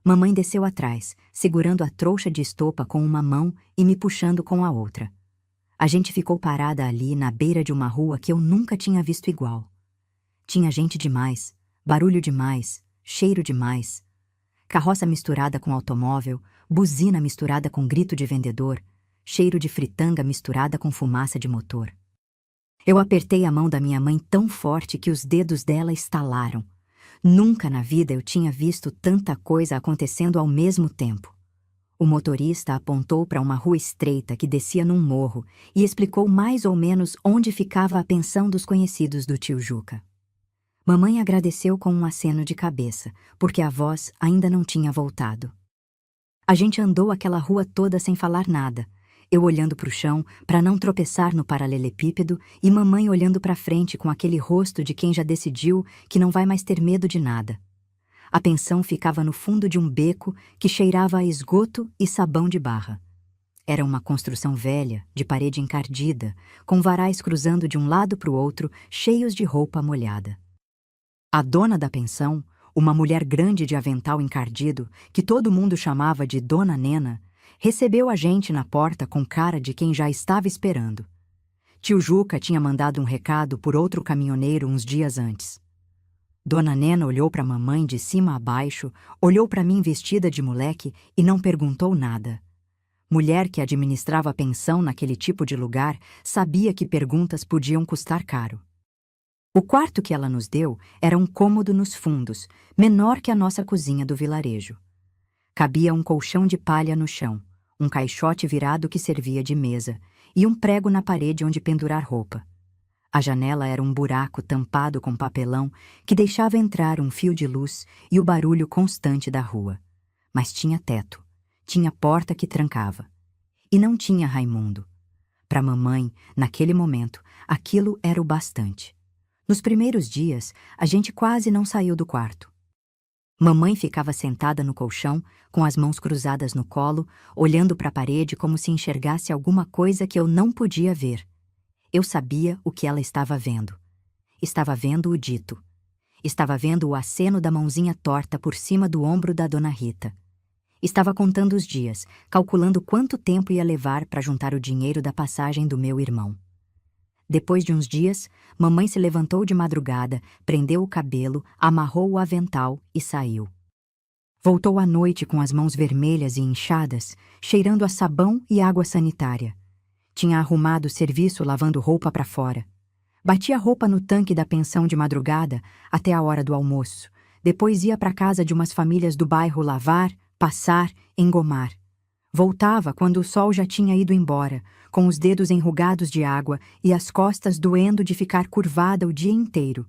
Mamãe desceu atrás, segurando a trouxa de estopa com uma mão e me puxando com a outra. A gente ficou parada ali na beira de uma rua que eu nunca tinha visto igual. Tinha gente demais, barulho demais, cheiro demais. Carroça misturada com automóvel, buzina misturada com grito de vendedor, cheiro de fritanga misturada com fumaça de motor. Eu apertei a mão da minha mãe tão forte que os dedos dela estalaram. Nunca na vida eu tinha visto tanta coisa acontecendo ao mesmo tempo. O motorista apontou para uma rua estreita que descia num morro e explicou mais ou menos onde ficava a pensão dos conhecidos do tio Juca. Mamãe agradeceu com um aceno de cabeça, porque a voz ainda não tinha voltado. A gente andou aquela rua toda sem falar nada, eu olhando para o chão para não tropeçar no paralelepípedo e mamãe olhando para frente com aquele rosto de quem já decidiu que não vai mais ter medo de nada. A pensão ficava no fundo de um beco que cheirava a esgoto e sabão de barra. Era uma construção velha, de parede encardida, com varais cruzando de um lado para o outro, cheios de roupa molhada. A dona da pensão, uma mulher grande de avental encardido, que todo mundo chamava de Dona Nena, recebeu a gente na porta com cara de quem já estava esperando. Tio Juca tinha mandado um recado por outro caminhoneiro uns dias antes. Dona Nena olhou para mamãe de cima a baixo, olhou para mim vestida de moleque e não perguntou nada. Mulher que administrava a pensão naquele tipo de lugar sabia que perguntas podiam custar caro. O quarto que ela nos deu era um cômodo nos fundos, menor que a nossa cozinha do vilarejo. Cabia um colchão de palha no chão, um caixote virado que servia de mesa e um prego na parede onde pendurar roupa. A janela era um buraco tampado com papelão que deixava entrar um fio de luz e o barulho constante da rua. Mas tinha teto, tinha porta que trancava. E não tinha Raimundo. Para mamãe, naquele momento, aquilo era o bastante. Nos primeiros dias, a gente quase não saiu do quarto. Mamãe ficava sentada no colchão, com as mãos cruzadas no colo, olhando para a parede como se enxergasse alguma coisa que eu não podia ver. Eu sabia o que ela estava vendo. Estava vendo o dito. Estava vendo o aceno da mãozinha torta por cima do ombro da Dona Rita. Estava contando os dias, calculando quanto tempo ia levar para juntar o dinheiro da passagem do meu irmão. Depois de uns dias, mamãe se levantou de madrugada, prendeu o cabelo, amarrou o avental e saiu. Voltou à noite com as mãos vermelhas e inchadas, cheirando a sabão e água sanitária. Tinha arrumado o serviço lavando roupa para fora. Batia roupa no tanque da pensão de madrugada até a hora do almoço. Depois ia para casa de umas famílias do bairro lavar, passar, engomar. Voltava quando o sol já tinha ido embora, com os dedos enrugados de água e as costas doendo de ficar curvada o dia inteiro.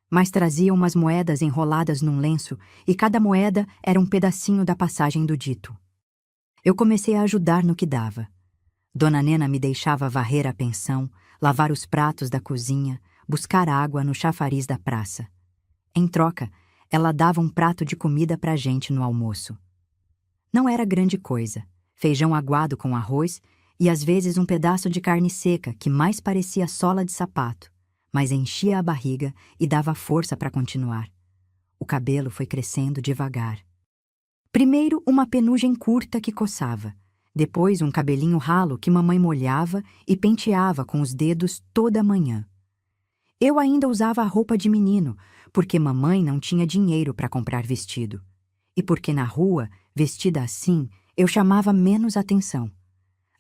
Mas trazia umas moedas enroladas num lenço e cada moeda era um pedacinho da passagem do dito. Eu comecei a ajudar no que dava. Dona Nena me deixava varrer a pensão, lavar os pratos da cozinha, buscar água no chafariz da praça. Em troca, ela dava um prato de comida pra gente no almoço. Não era grande coisa, feijão aguado com arroz e às vezes um pedaço de carne seca que mais parecia sola de sapato, mas enchia a barriga e dava força para continuar. O cabelo foi crescendo devagar. Primeiro uma penugem curta que coçava, depois um cabelinho ralo que mamãe molhava e penteava com os dedos toda manhã. Eu ainda usava a roupa de menino, porque mamãe não tinha dinheiro para comprar vestido. E porque na rua, vestida assim, eu chamava menos atenção.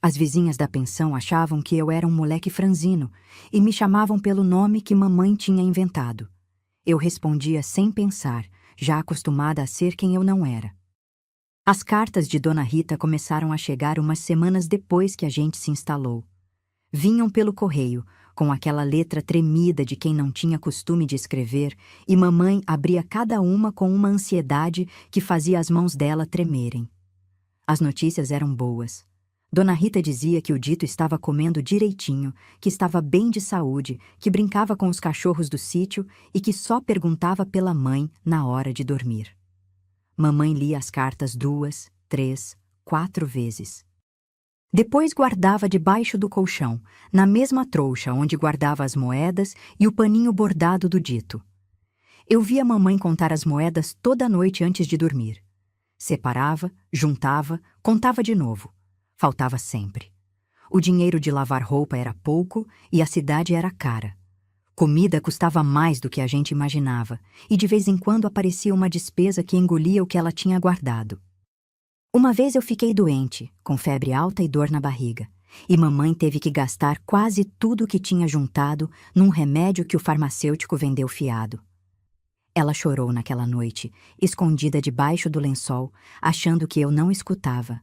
As vizinhas da pensão achavam que eu era um moleque franzino e me chamavam pelo nome que mamãe tinha inventado. Eu respondia sem pensar, já acostumada a ser quem eu não era. As cartas de Dona Rita começaram a chegar umas semanas depois que a gente se instalou. Vinham pelo correio, com aquela letra tremida de quem não tinha costume de escrever, e mamãe abria cada uma com uma ansiedade que fazia as mãos dela tremerem. As notícias eram boas. Dona Rita dizia que o Dito estava comendo direitinho, que estava bem de saúde, que brincava com os cachorros do sítio e que só perguntava pela mãe na hora de dormir. Mamãe lia as cartas 2, 3, 4 vezes. Depois guardava debaixo do colchão, na mesma trouxa onde guardava as moedas e o paninho bordado do Dito. Eu via mamãe contar as moedas toda noite antes de dormir. Separava, juntava, contava de novo. Faltava sempre. O dinheiro de lavar roupa era pouco e a cidade era cara. Comida custava mais do que a gente imaginava, e de vez em quando aparecia uma despesa que engolia o que ela tinha guardado. Uma vez eu fiquei doente, com febre alta e dor na barriga, e mamãe teve que gastar quase tudo o que tinha juntado num remédio que o farmacêutico vendeu fiado. Ela chorou naquela noite, escondida debaixo do lençol, achando que eu não escutava.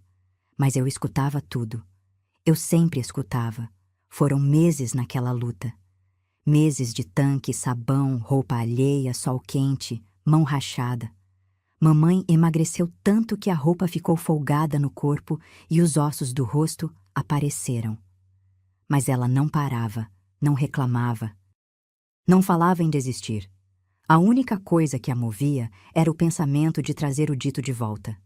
Mas eu escutava tudo. Eu sempre escutava. Foram meses naquela luta. Meses de tanque, sabão, roupa alheia, sol quente, mão rachada. Mamãe emagreceu tanto que a roupa ficou folgada no corpo e os ossos do rosto apareceram. Mas ela não parava, não reclamava. Não falava em desistir. A única coisa que a movia era o pensamento de trazer o Dito de volta.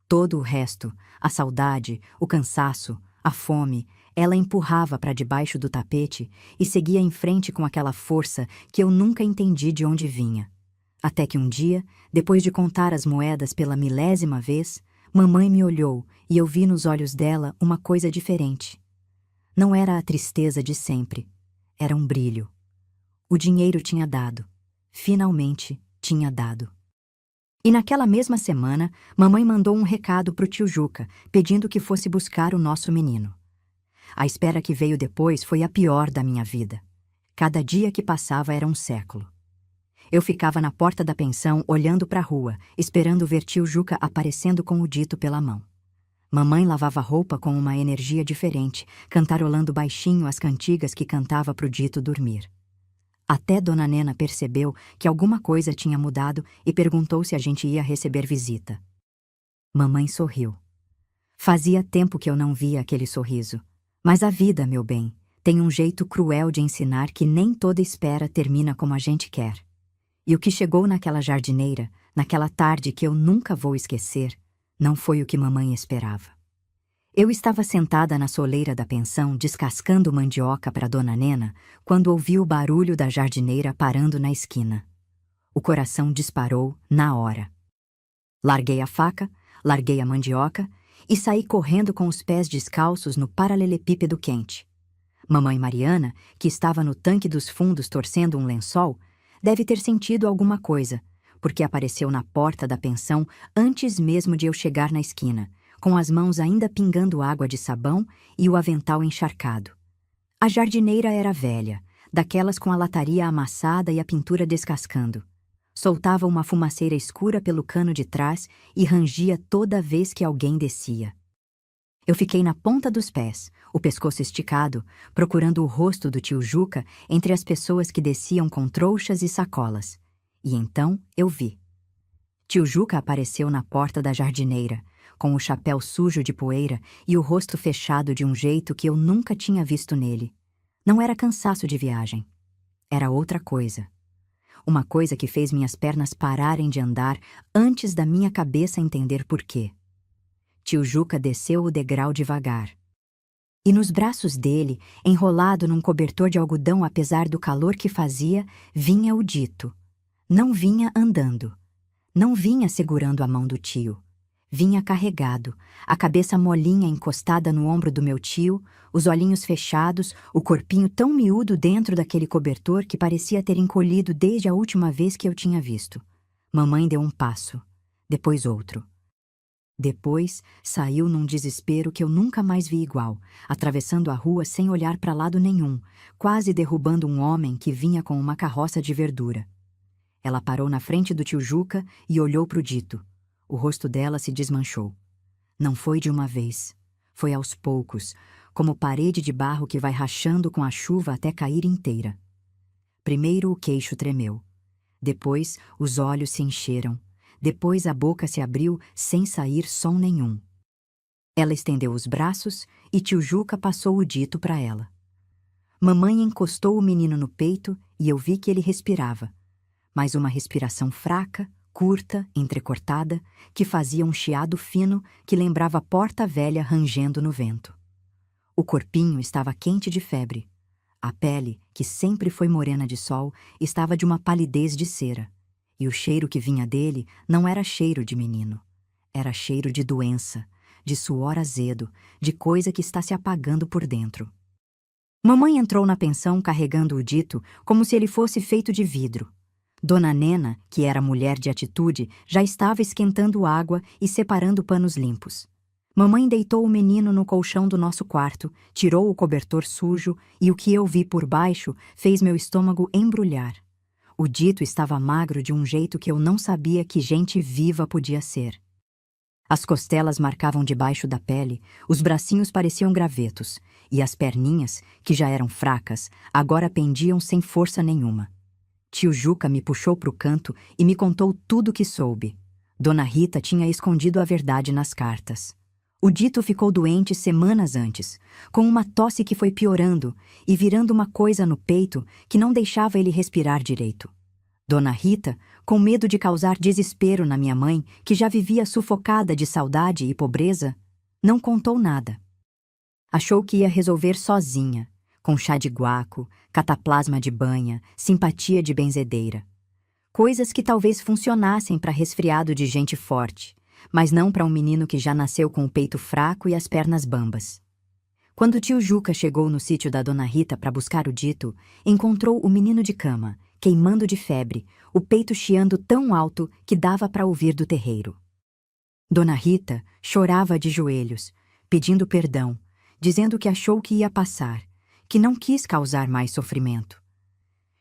Todo o resto, a saudade, o cansaço, a fome, ela empurrava para debaixo do tapete e seguia em frente com aquela força que eu nunca entendi de onde vinha. Até que um dia, depois de contar as moedas pela 1000ª vez, mamãe me olhou e eu vi nos olhos dela uma coisa diferente. Não era a tristeza de sempre, era um brilho. O dinheiro tinha dado. Finalmente tinha dado. E naquela mesma semana, mamãe mandou um recado pro tio Juca, pedindo que fosse buscar o nosso menino. A espera que veio depois foi a pior da minha vida. Cada dia que passava era um século. Eu ficava na porta da pensão, olhando para a rua, esperando ver tio Juca aparecendo com o Dito pela mão. Mamãe lavava roupa com uma energia diferente, cantarolando baixinho as cantigas que cantava pro Dito dormir. Até Dona Nena percebeu que alguma coisa tinha mudado e perguntou se a gente ia receber visita. Mamãe sorriu. Fazia tempo que eu não via aquele sorriso. Mas a vida, meu bem, tem um jeito cruel de ensinar que nem toda espera termina como a gente quer. E o que chegou naquela jardineira, naquela tarde que eu nunca vou esquecer, não foi o que mamãe esperava. Eu estava sentada na soleira da pensão, descascando mandioca para Dona Nena, quando ouvi o barulho da jardineira parando na esquina. O coração disparou na hora. Larguei a faca, larguei a mandioca e saí correndo com os pés descalços no paralelepípedo quente. Mamãe Mariana, que estava no tanque dos fundos torcendo um lençol, deve ter sentido alguma coisa, porque apareceu na porta da pensão antes mesmo de eu chegar na esquina, com as mãos ainda pingando água de sabão e o avental encharcado. A jardineira era velha, daquelas com a lataria amassada e a pintura descascando. Soltava uma fumaceira escura pelo cano de trás e rangia toda vez que alguém descia. Eu fiquei na ponta dos pés, o pescoço esticado, procurando o rosto do tio Juca entre as pessoas que desciam com trouxas e sacolas. E então eu vi. Tio Juca apareceu na porta da jardineira, com o chapéu sujo de poeira e o rosto fechado de um jeito que eu nunca tinha visto nele. Não era cansaço de viagem. Era outra coisa. Uma coisa que fez minhas pernas pararem de andar antes da minha cabeça entender por quê. Tio Juca desceu o degrau devagar. E nos braços dele, enrolado num cobertor de algodão apesar do calor que fazia, vinha o Dito. Não vinha andando. Não vinha segurando a mão do tio. Vinha carregado, a cabeça molinha encostada no ombro do meu tio, os olhinhos fechados, o corpinho tão miúdo dentro daquele cobertor que parecia ter encolhido desde a última vez que eu tinha visto. Mamãe deu um passo, depois outro. Depois, saiu num desespero que eu nunca mais vi igual, atravessando a rua sem olhar para lado nenhum, quase derrubando um homem que vinha com uma carroça de verdura. Ela parou na frente do tio Juca e olhou para o Dito. O rosto dela se desmanchou. Não foi de uma vez. Foi aos poucos, como parede de barro que vai rachando com a chuva até cair inteira. Primeiro o queixo tremeu. Depois os olhos se encheram. Depois a boca se abriu sem sair som nenhum. Ela estendeu os braços e tio Juca passou o Dito para ela. Mamãe encostou o menino no peito e eu vi que ele respirava. Mas uma respiração fraca, curta, entrecortada, que fazia um chiado fino que lembrava porta velha rangendo no vento. O corpinho estava quente de febre. A pele, que sempre foi morena de sol, estava de uma palidez de cera. E o cheiro que vinha dele não era cheiro de menino. Era cheiro de doença, de suor azedo, de coisa que está se apagando por dentro. Mamãe entrou na pensão carregando o Dito como se ele fosse feito de vidro. Dona Nena, que era mulher de atitude, já estava esquentando água e separando panos limpos. Mamãe deitou o menino no colchão do nosso quarto, tirou o cobertor sujo e o que eu vi por baixo fez meu estômago embrulhar. O Dito estava magro de um jeito que eu não sabia que gente viva podia ser. As costelas marcavam debaixo da pele, os bracinhos pareciam gravetos, e as perninhas, que já eram fracas, agora pendiam sem força nenhuma. Tio Juca me puxou para o canto e me contou tudo o que soube. Dona Rita tinha escondido a verdade nas cartas. O Dito ficou doente semanas antes, com uma tosse que foi piorando e virando uma coisa no peito que não deixava ele respirar direito. Dona Rita, com medo de causar desespero na minha mãe, que já vivia sufocada de saudade e pobreza, não contou nada. Achou que ia resolver sozinha, com chá de guaco, cataplasma de banha, simpatia de benzedeira. Coisas que talvez funcionassem para resfriado de gente forte, mas não para um menino que já nasceu com o peito fraco e as pernas bambas. Quando o tio Juca chegou no sítio da Dona Rita para buscar o Dito, encontrou o menino de cama, queimando de febre, o peito chiando tão alto que dava para ouvir do terreiro. Dona Rita chorava de joelhos, pedindo perdão, dizendo que achou que ia passar, que não quis causar mais sofrimento.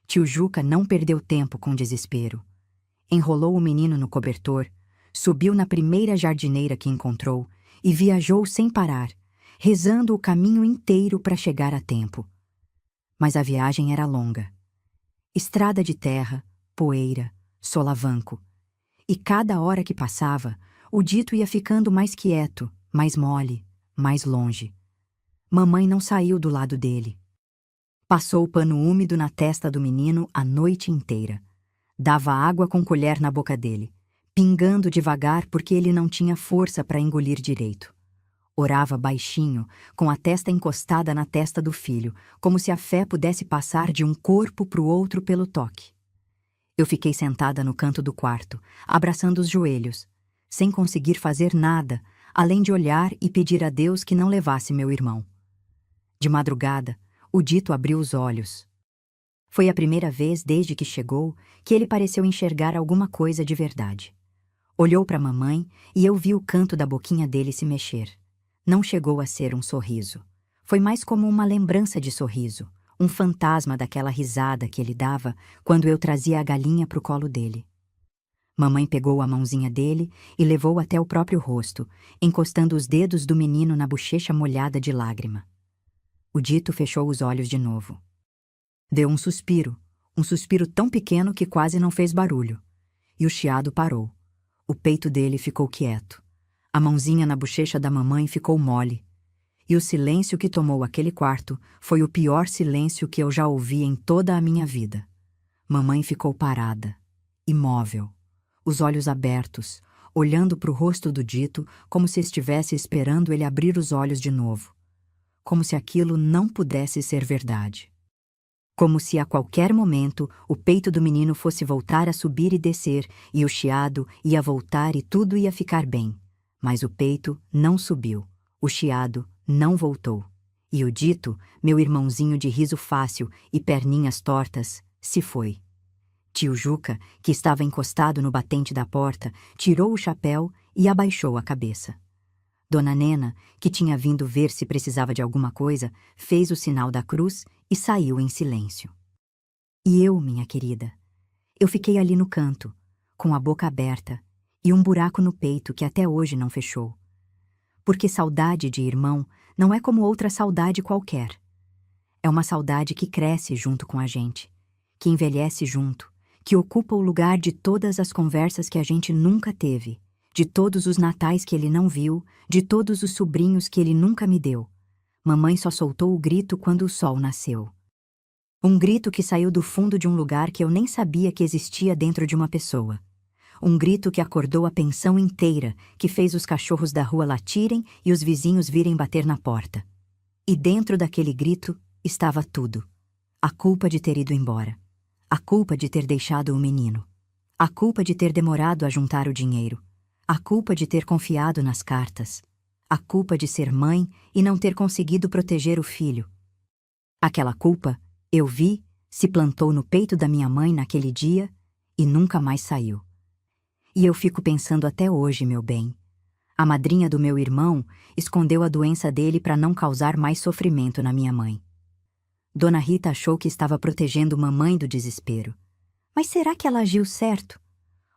Tio Juca não perdeu tempo com desespero. Enrolou o menino no cobertor, subiu na primeira jardineira que encontrou e viajou sem parar, rezando o caminho inteiro para chegar a tempo. Mas a viagem era longa. Estrada de terra, poeira, solavanco. E cada hora que passava, o Dito ia ficando mais quieto, mais mole, mais longe. Mamãe não saiu do lado dele. Passou o pano úmido na testa do menino a noite inteira. Dava água com colher na boca dele, pingando devagar porque ele não tinha força para engolir direito. Orava baixinho, com a testa encostada na testa do filho, como se a fé pudesse passar de um corpo para o outro pelo toque. Eu fiquei sentada no canto do quarto, abraçando os joelhos. sem conseguir fazer nada, além de olhar e pedir a Deus que não levasse meu irmão. De madrugada, o Dito abriu os olhos. Foi a primeira vez desde que chegou que ele pareceu enxergar alguma coisa de verdade. Olhou para a mamãe e eu vi o canto da boquinha dele se mexer. Não chegou a ser um sorriso. Foi mais como uma lembrança de sorriso, um fantasma daquela risada que ele dava quando eu trazia a galinha para o colo dele. Mamãe pegou a mãozinha dele e levou até o próprio rosto, encostando os dedos do menino na bochecha molhada de lágrima. O Dito fechou os olhos de novo. Deu um suspiro tão pequeno que quase não fez barulho. E o chiado parou. O peito dele ficou quieto. A mãozinha na bochecha da mamãe ficou mole. E o silêncio que tomou aquele quarto foi o pior silêncio que eu já ouvi em toda a minha vida. Mamãe ficou parada, imóvel, os olhos abertos, olhando para o rosto do Dito como se estivesse esperando ele abrir os olhos de novo. Como se aquilo não pudesse ser verdade. Como se a qualquer momento o peito do menino fosse voltar a subir e descer, e o chiado ia voltar e tudo ia ficar bem. Mas o peito não subiu, o chiado não voltou. E o Dito, meu irmãozinho de riso fácil e perninhas tortas, se foi. Tio Juca, que estava encostado no batente da porta, tirou o chapéu e abaixou a cabeça. Dona Nena, que tinha vindo ver se precisava de alguma coisa, fez o sinal da cruz e saiu em silêncio. E eu, minha querida, eu fiquei ali no canto, com a boca aberta e um buraco no peito que até hoje não fechou. Porque saudade de irmão não é como outra saudade qualquer. É uma saudade que cresce junto com a gente, que envelhece junto, que ocupa o lugar de todas as conversas que a gente nunca teve, de todos os natais que ele não viu, de todos os sobrinhos que ele nunca me deu. Mamãe só soltou o grito quando o sol nasceu. Um grito que saiu do fundo de um lugar que eu nem sabia que existia dentro de uma pessoa. Um grito que acordou a pensão inteira, que fez os cachorros da rua latirem e os vizinhos virem bater na porta. E dentro daquele grito estava tudo. A culpa de ter ido embora. A culpa de ter deixado o menino. A culpa de ter demorado a juntar o dinheiro. A culpa de ter confiado nas cartas. A culpa de ser mãe e não ter conseguido proteger o filho. Aquela culpa, eu vi, se plantou no peito da minha mãe naquele dia e nunca mais saiu. E eu fico pensando até hoje, meu bem. A madrinha do meu irmão escondeu a doença dele para não causar mais sofrimento na minha mãe. Dona Rita achou que estava protegendo mamãe do desespero. Mas será que ela agiu certo?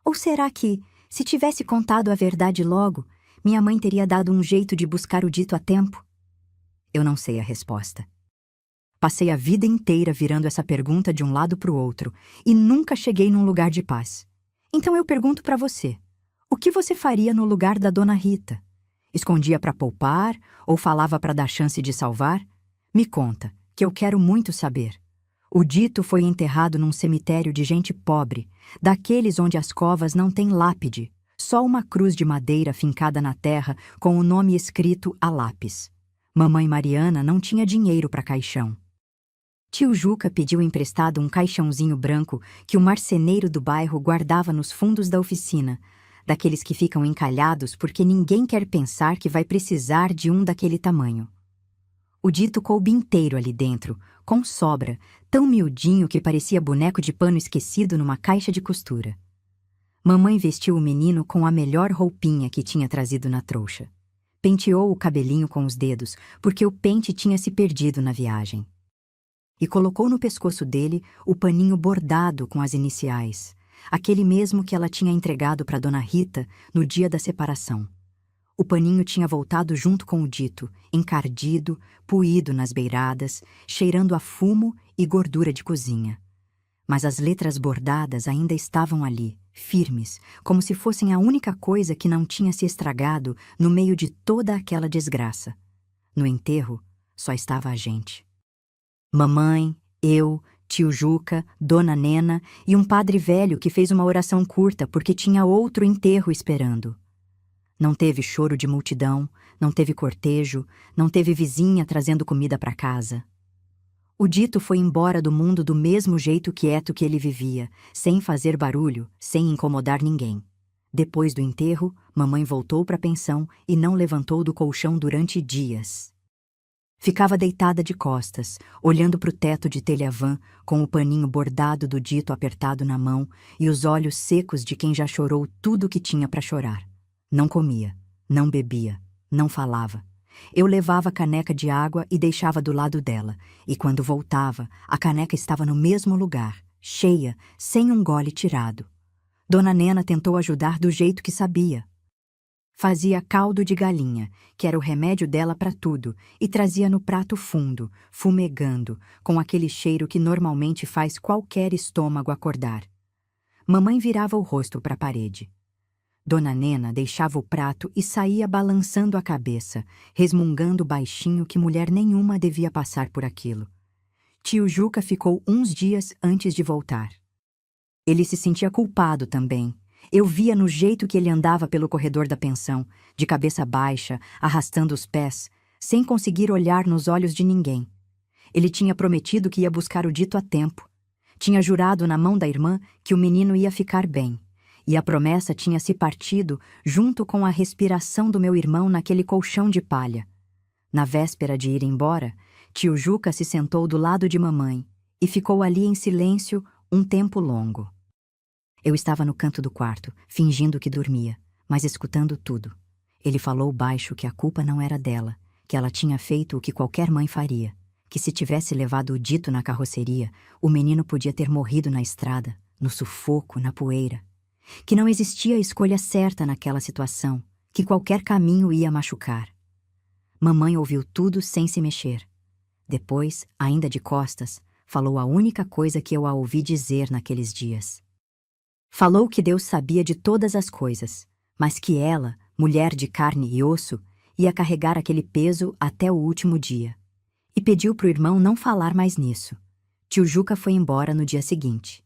Ou será que, se tivesse contado a verdade logo, minha mãe teria dado um jeito de buscar o Dito a tempo? Eu não sei a resposta. Passei a vida inteira virando essa pergunta de um lado para o outro e nunca cheguei num lugar de paz. Então eu pergunto para você, o que você faria no lugar da Dona Rita? Escondia para poupar ou falava para dar chance de salvar? Me conta, que eu quero muito saber. O Dito foi enterrado num cemitério de gente pobre, daqueles onde as covas não têm lápide, só uma cruz de madeira fincada na terra com o nome escrito a lápis. Mamãe Mariana não tinha dinheiro para caixão. Tio Juca pediu emprestado um caixãozinho branco que o marceneiro do bairro guardava nos fundos da oficina, daqueles que ficam encalhados porque ninguém quer pensar que vai precisar de um daquele tamanho. O Dito coube inteiro ali dentro, com sobra, tão miudinho que parecia boneco de pano esquecido numa caixa de costura. Mamãe vestiu o menino com a melhor roupinha que tinha trazido na trouxa. Penteou o cabelinho com os dedos, porque o pente tinha se perdido na viagem. E colocou no pescoço dele o paninho bordado com as iniciais, aquele mesmo que ela tinha entregado para Dona Rita no dia da separação. O paninho tinha voltado junto com o Dito, encardido, puído nas beiradas, cheirando a fumo e gordura de cozinha. Mas as letras bordadas ainda estavam ali, firmes, como se fossem a única coisa que não tinha se estragado no meio de toda aquela desgraça. No enterro, só estava a gente. Mamãe, eu, tio Juca, Dona Nena e um padre velho que fez uma oração curta porque tinha outro enterro esperando. Não teve choro de multidão, não teve cortejo, não teve vizinha trazendo comida para casa. O Dito foi embora do mundo do mesmo jeito quieto que ele vivia, sem fazer barulho, sem incomodar ninguém. Depois do enterro, mamãe voltou para a pensão e não levantou do colchão durante dias. Ficava deitada de costas, olhando para o teto de telha-vã, com o paninho bordado do dito apertado na mão e os olhos secos de quem já chorou tudo o que tinha para chorar. Não comia, não bebia, não falava. Eu levava a caneca de água e deixava do lado dela, e quando voltava, a caneca estava no mesmo lugar, cheia, sem um gole tirado. Dona Nena tentou ajudar do jeito que sabia. Fazia caldo de galinha, que era o remédio dela para tudo, e trazia no prato fundo, fumegando, com aquele cheiro que normalmente faz qualquer estômago acordar. Mamãe virava o rosto para a parede. Dona Nena deixava o prato e saía balançando a cabeça, resmungando baixinho que mulher nenhuma devia passar por aquilo. Tio Juca ficou uns dias antes de voltar. Ele se sentia culpado também. Eu via no jeito que ele andava pelo corredor da pensão, de cabeça baixa, arrastando os pés, sem conseguir olhar nos olhos de ninguém. Ele tinha prometido que ia buscar o dito a tempo. Tinha jurado na mão da irmã que o menino ia ficar bem. E a promessa tinha se partido junto com a respiração do meu irmão naquele colchão de palha. Na véspera de ir embora, tio Juca se sentou do lado de mamãe e ficou ali em silêncio um tempo longo. Eu estava no canto do quarto, fingindo que dormia, mas escutando tudo. Ele falou baixo que a culpa não era dela, que ela tinha feito o que qualquer mãe faria, que se tivesse levado o dito na carroceria, o menino podia ter morrido na estrada, no sufoco, na poeira. Que não existia escolha certa naquela situação, que qualquer caminho ia machucar. Mamãe ouviu tudo sem se mexer. Depois, ainda de costas, falou a única coisa que eu a ouvi dizer naqueles dias. Falou que Deus sabia de todas as coisas, mas que ela, mulher de carne e osso, ia carregar aquele peso até o último dia. E pediu para o irmão não falar mais nisso. Tio Juca foi embora no dia seguinte.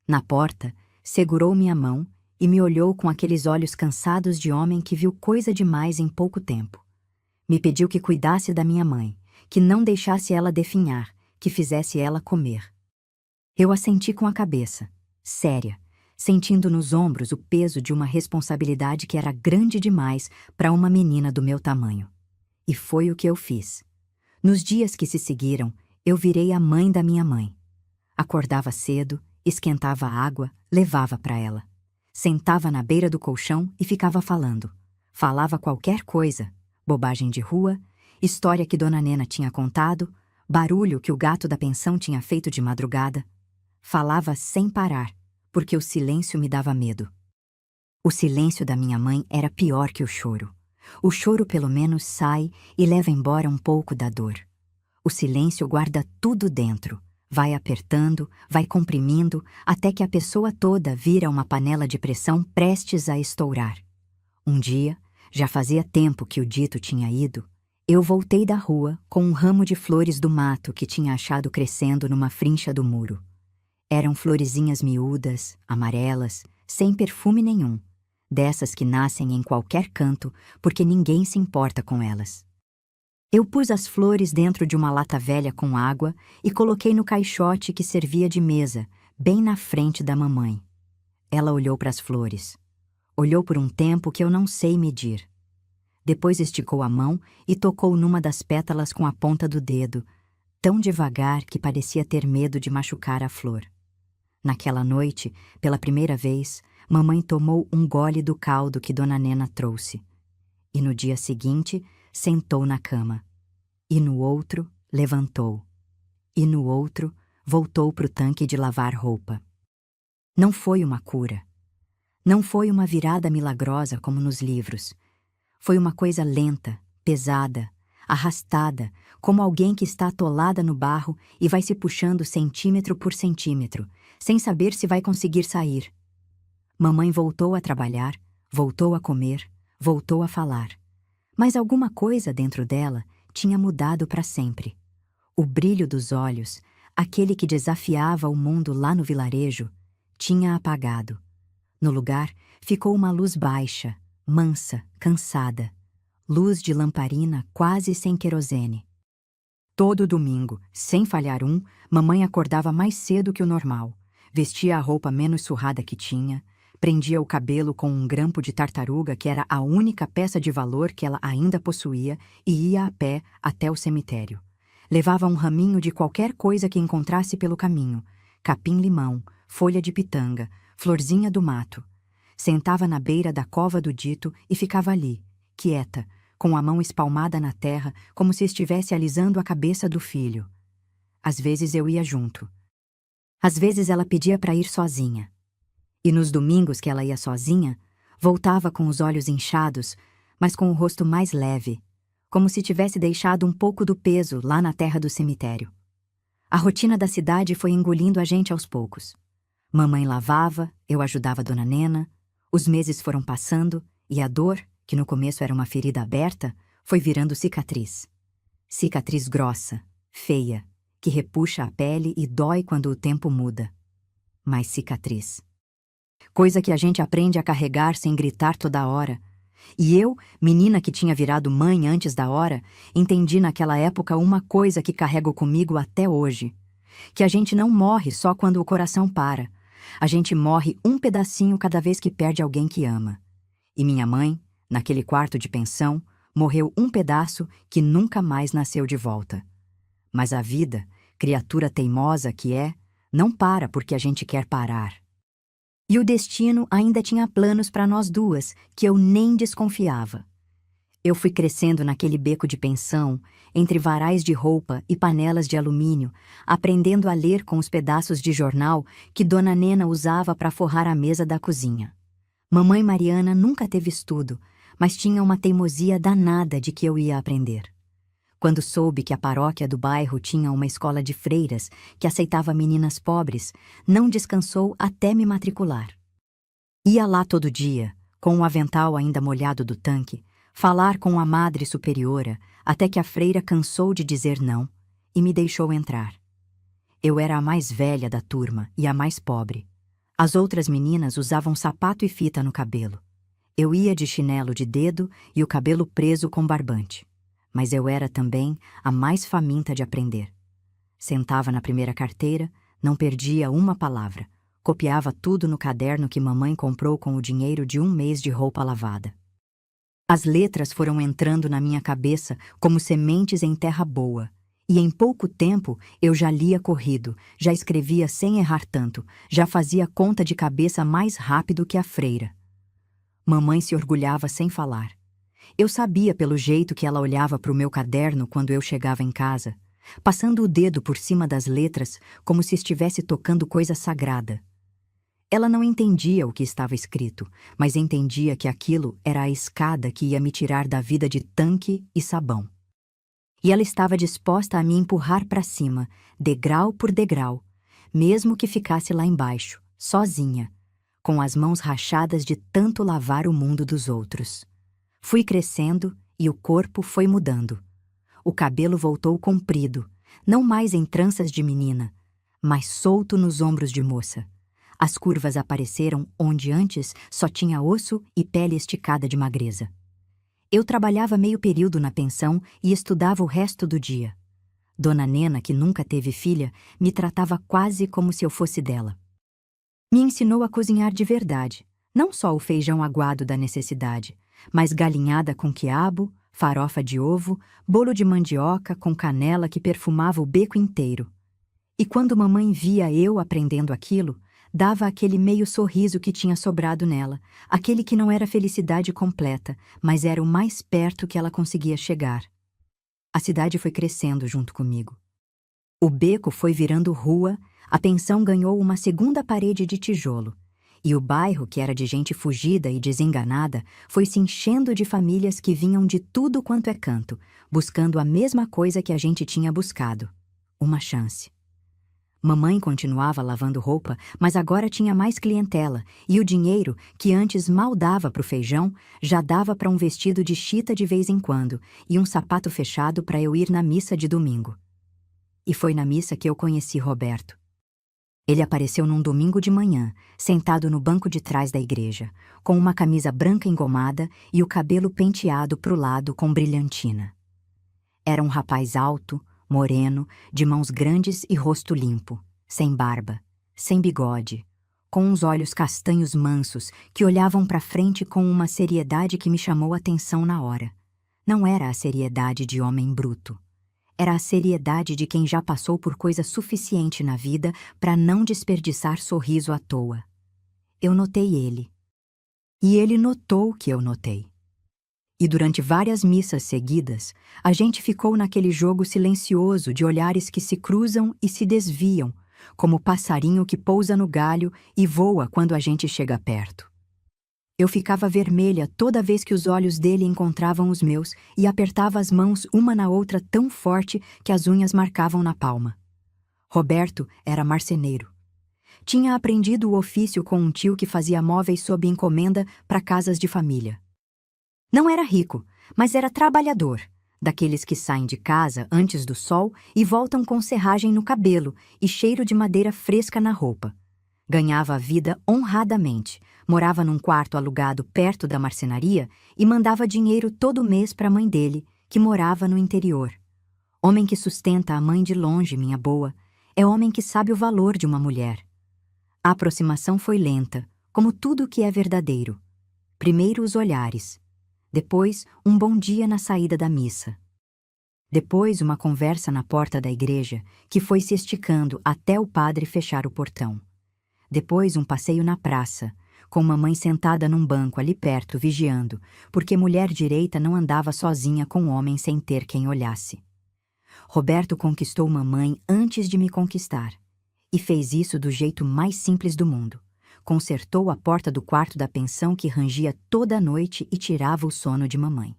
Na porta, segurou minha mão e me olhou com aqueles olhos cansados de homem que viu coisa demais em pouco tempo. Me pediu que cuidasse da minha mãe, que não deixasse ela definhar, que fizesse ela comer. Eu assenti com a cabeça, séria, sentindo nos ombros o peso de uma responsabilidade que era grande demais para uma menina do meu tamanho. E foi o que eu fiz. Nos dias que se seguiram, eu virei a mãe da minha mãe. Acordava cedo, esquentava água, levava para ela. Sentava na beira do colchão e ficava falando. Falava qualquer coisa, bobagem de rua, história que Dona Nena tinha contado, barulho que o gato da pensão tinha feito de madrugada. Falava sem parar, porque o silêncio me dava medo. O silêncio da minha mãe era pior que o choro. O choro pelo menos sai e leva embora um pouco da dor. O silêncio guarda tudo dentro, vai apertando, vai comprimindo, até que a pessoa toda vira uma panela de pressão prestes a estourar. Um dia, já fazia tempo que o dito tinha ido, eu voltei da rua com um ramo de flores do mato que tinha achado crescendo numa frincha do muro. Eram florezinhas miúdas, amarelas, sem perfume nenhum, dessas que nascem em qualquer canto porque ninguém se importa com elas. Eu pus as flores dentro de uma lata velha com água e coloquei no caixote que servia de mesa, bem na frente da mamãe. Ela olhou para as flores. Olhou por um tempo que eu não sei medir. Depois esticou a mão e tocou numa das pétalas com a ponta do dedo, tão devagar que parecia ter medo de machucar a flor. Naquela noite, pela primeira vez, mamãe tomou um gole do caldo que Dona Nena trouxe. E no dia seguinte, sentou na cama. E no outro, levantou. E no outro, voltou para o tanque de lavar roupa. Não foi uma cura. Não foi uma virada milagrosa como nos livros. Foi uma coisa lenta, pesada, arrastada, como alguém que está atolada no barro e vai se puxando centímetro por centímetro, sem saber se vai conseguir sair. Mamãe voltou a trabalhar, voltou a comer, voltou a falar. Mas alguma coisa dentro dela tinha mudado para sempre. O brilho dos olhos, aquele que desafiava o mundo lá no vilarejo, tinha apagado. No lugar ficou uma luz baixa, mansa, cansada. Luz de lamparina quase sem querosene. Todo domingo, sem falhar mamãe acordava mais cedo que o normal, vestia a roupa menos surrada que tinha, Prendia o cabelo com um grampo de tartaruga que era a única peça de valor que ela ainda possuía e ia a pé até o cemitério. Levava um raminho de qualquer coisa que encontrasse pelo caminho, capim-limão, folha de pitanga, florzinha do mato. Sentava na beira da cova do dito e ficava ali, quieta, com a mão espalmada na terra, como se estivesse alisando a cabeça do filho. Às vezes eu ia junto. Às vezes ela pedia para ir sozinha. E nos domingos que ela ia sozinha, voltava com os olhos inchados, mas com o rosto mais leve, como se tivesse deixado um pouco do peso lá na terra do cemitério. A rotina da cidade foi engolindo a gente aos poucos. Mamãe lavava, eu ajudava a Dona Nena, os meses foram passando e a dor, que no começo era uma ferida aberta, foi virando cicatriz. Cicatriz grossa, feia, que repuxa a pele e dói quando o tempo muda. Mas cicatriz. Coisa que a gente aprende a carregar sem gritar toda hora. E eu, menina que tinha virado mãe antes da hora, entendi naquela época uma coisa que carrego comigo até hoje. Que a gente não morre só quando o coração para. A gente morre um pedacinho cada vez que perde alguém que ama. E minha mãe, naquele quarto de pensão, morreu um pedaço que nunca mais nasceu de volta. Mas a vida, criatura teimosa que é, não para porque a gente quer parar. E o destino ainda tinha planos para nós duas, que eu nem desconfiava. Eu fui crescendo naquele beco de pensão, entre varais de roupa e panelas de alumínio, aprendendo a ler com os pedaços de jornal que Dona Nena usava para forrar a mesa da cozinha. Mamãe Mariana nunca teve estudo, mas tinha uma teimosia danada de que eu ia aprender. Quando soube que a paróquia do bairro tinha uma escola de freiras que aceitava meninas pobres, não descansou até me matricular. Ia lá todo dia, com o avental ainda molhado do tanque, falar com a madre superiora, até que a freira cansou de dizer não e me deixou entrar. Eu era a mais velha da turma e a mais pobre. As outras meninas usavam sapato e fita no cabelo. Eu ia de chinelo de dedo e o cabelo preso com barbante. Mas eu era também a mais faminta de aprender. Sentava na primeira carteira, não perdia uma palavra. Copiava tudo no caderno que mamãe comprou com o dinheiro de um mês de roupa lavada. As letras foram entrando na minha cabeça como sementes em terra boa. E em pouco tempo eu já lia corrido, já escrevia sem errar tanto, já fazia conta de cabeça mais rápido que a freira. Mamãe se orgulhava sem falar. Eu sabia pelo jeito que ela olhava para o meu caderno quando eu chegava em casa, passando o dedo por cima das letras como se estivesse tocando coisa sagrada. Ela não entendia o que estava escrito, mas entendia que aquilo era a escada que ia me tirar da vida de tanque e sabão. E ela estava disposta a me empurrar para cima, degrau por degrau, mesmo que ficasse lá embaixo, sozinha, com as mãos rachadas de tanto lavar o mundo dos outros. Fui crescendo e o corpo foi mudando. O cabelo voltou comprido, não mais em tranças de menina, mas solto nos ombros de moça. As curvas apareceram onde antes só tinha osso e pele esticada de magreza. Eu trabalhava meio período na pensão e estudava o resto do dia. Dona Nena, que nunca teve filha, me tratava quase como se eu fosse dela. Me ensinou a cozinhar de verdade, não só o feijão aguado da necessidade, mas galinhada com quiabo, farofa de ovo, bolo de mandioca com canela que perfumava o beco inteiro. E quando mamãe via eu aprendendo aquilo, dava aquele meio sorriso que tinha sobrado nela, aquele que não era felicidade completa, mas era o mais perto que ela conseguia chegar. A cidade foi crescendo junto comigo. O beco foi virando rua, a pensão ganhou uma segunda parede de tijolo, e o bairro, que era de gente fugida e desenganada, foi se enchendo de famílias que vinham de tudo quanto é canto, buscando a mesma coisa que a gente tinha buscado: uma chance. Mamãe continuava lavando roupa, mas agora tinha mais clientela, e o dinheiro, que antes mal dava para o feijão, já dava para um vestido de chita de vez em quando e um sapato fechado para eu ir na missa de domingo. E foi na missa que eu conheci Roberto. Ele apareceu num domingo de manhã, sentado no banco de trás da igreja, com uma camisa branca engomada e o cabelo penteado para o lado com brilhantina. Era um rapaz alto, moreno, de mãos grandes e rosto limpo, sem barba, sem bigode, com uns olhos castanhos mansos que olhavam para frente com uma seriedade que me chamou a atenção na hora. Não era a seriedade de homem bruto. Era a seriedade de quem já passou por coisa suficiente na vida para não desperdiçar sorriso à toa. Eu notei ele. E ele notou que eu notei. E durante várias missas seguidas, a gente ficou naquele jogo silencioso de olhares que se cruzam e se desviam, como passarinho que pousa no galho e voa quando a gente chega perto. Eu ficava vermelha toda vez que os olhos dele encontravam os meus e apertava as mãos uma na outra tão forte que as unhas marcavam na palma. Roberto era marceneiro. Tinha aprendido o ofício com um tio que fazia móveis sob encomenda para casas de família. Não era rico, mas era trabalhador, daqueles que saem de casa antes do sol e voltam com serragem no cabelo e cheiro de madeira fresca na roupa. Ganhava a vida honradamente, morava num quarto alugado perto da marcenaria e mandava dinheiro todo mês para a mãe dele, que morava no interior. Homem que sustenta a mãe de longe, minha boa, é homem que sabe o valor de uma mulher. A aproximação foi lenta, como tudo que é verdadeiro. Primeiro os olhares. Depois, um bom dia na saída da missa. Depois, uma conversa na porta da igreja, que foi se esticando até o padre fechar o portão. Depois, um passeio na praça, com mamãe sentada num banco ali perto, vigiando, porque mulher direita não andava sozinha com homem sem ter quem olhasse. Roberto conquistou mamãe antes de me conquistar, e fez isso do jeito mais simples do mundo. Consertou a porta do quarto da pensão que rangia toda a noite e tirava o sono de mamãe.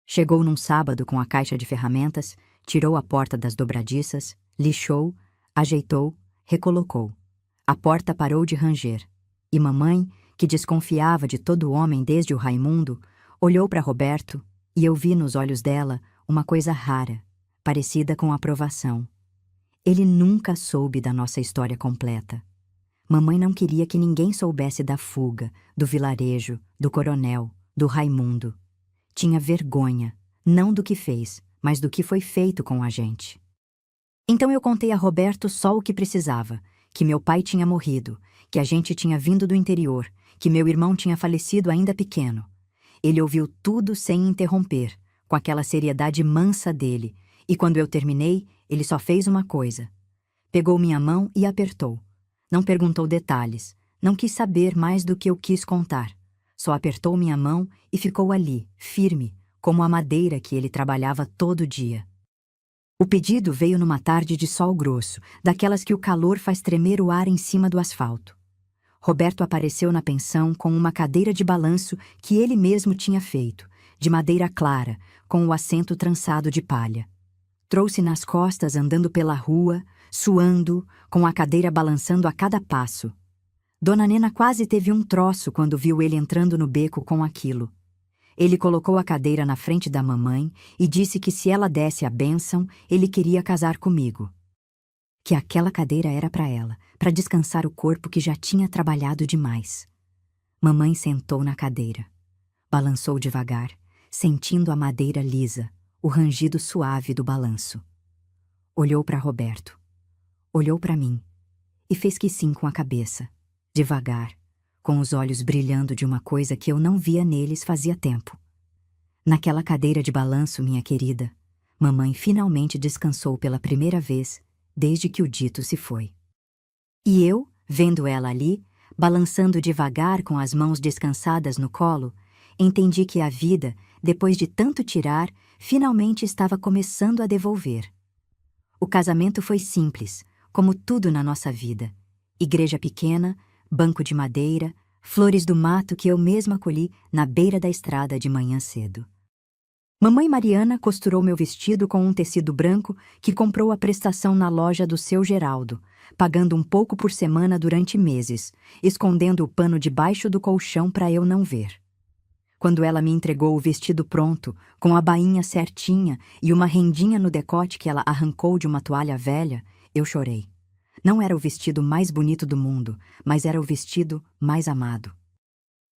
Chegou num sábado com a caixa de ferramentas, tirou a porta das dobradiças, lixou, ajeitou, recolocou. A porta parou de ranger. E mamãe, que desconfiava de todo homem desde o Raimundo, olhou para Roberto e eu vi nos olhos dela uma coisa rara, parecida com aprovação. Ele nunca soube da nossa história completa. Mamãe não queria que ninguém soubesse da fuga, do vilarejo, do coronel, do Raimundo. Tinha vergonha, não do que fez, mas do que foi feito com a gente. Então eu contei a Roberto só o que precisava, que meu pai tinha morrido, que a gente tinha vindo do interior, que meu irmão tinha falecido ainda pequeno. Ele ouviu tudo sem interromper, com aquela seriedade mansa dele, e quando eu terminei, ele só fez uma coisa. Pegou minha mão e apertou. Não perguntou detalhes, não quis saber mais do que eu quis contar. Só apertou minha mão e ficou ali, firme, como a madeira que ele trabalhava todo dia. O pedido veio numa tarde de sol grosso, daquelas que o calor faz tremer o ar em cima do asfalto. Roberto apareceu na pensão com uma cadeira de balanço que ele mesmo tinha feito, de madeira clara, com o assento trançado de palha. Trouxe nas costas andando pela rua, suando, com a cadeira balançando a cada passo. Dona Nena quase teve um troço quando viu ele entrando no beco com aquilo. Ele colocou a cadeira na frente da mamãe e disse que se ela desse a bênção, ele queria casar comigo. Que aquela cadeira era para ela, para descansar o corpo que já tinha trabalhado demais. Mamãe sentou na cadeira. Balançou devagar, sentindo a madeira lisa, o rangido suave do balanço. Olhou para Roberto. Olhou para mim e fez que sim com a cabeça, devagar, com os olhos brilhando de uma coisa que eu não via neles fazia tempo. Naquela cadeira de balanço, minha querida, mamãe finalmente descansou pela primeira vez desde que o dito se foi. E eu, vendo ela ali, balançando devagar com as mãos descansadas no colo, entendi que a vida, depois de tanto tirar, finalmente estava começando a devolver. O casamento foi simples, como tudo na nossa vida. Igreja pequena, banco de madeira, flores do mato que eu mesma colhi na beira da estrada de manhã cedo. Mamãe Mariana costurou meu vestido com um tecido branco que comprou a prestação na loja do seu Geraldo, pagando um pouco por semana durante meses, escondendo o pano debaixo do colchão para eu não ver. Quando ela me entregou o vestido pronto, com a bainha certinha e uma rendinha no decote que ela arrancou de uma toalha velha, eu chorei. Não era o vestido mais bonito do mundo, mas era o vestido mais amado.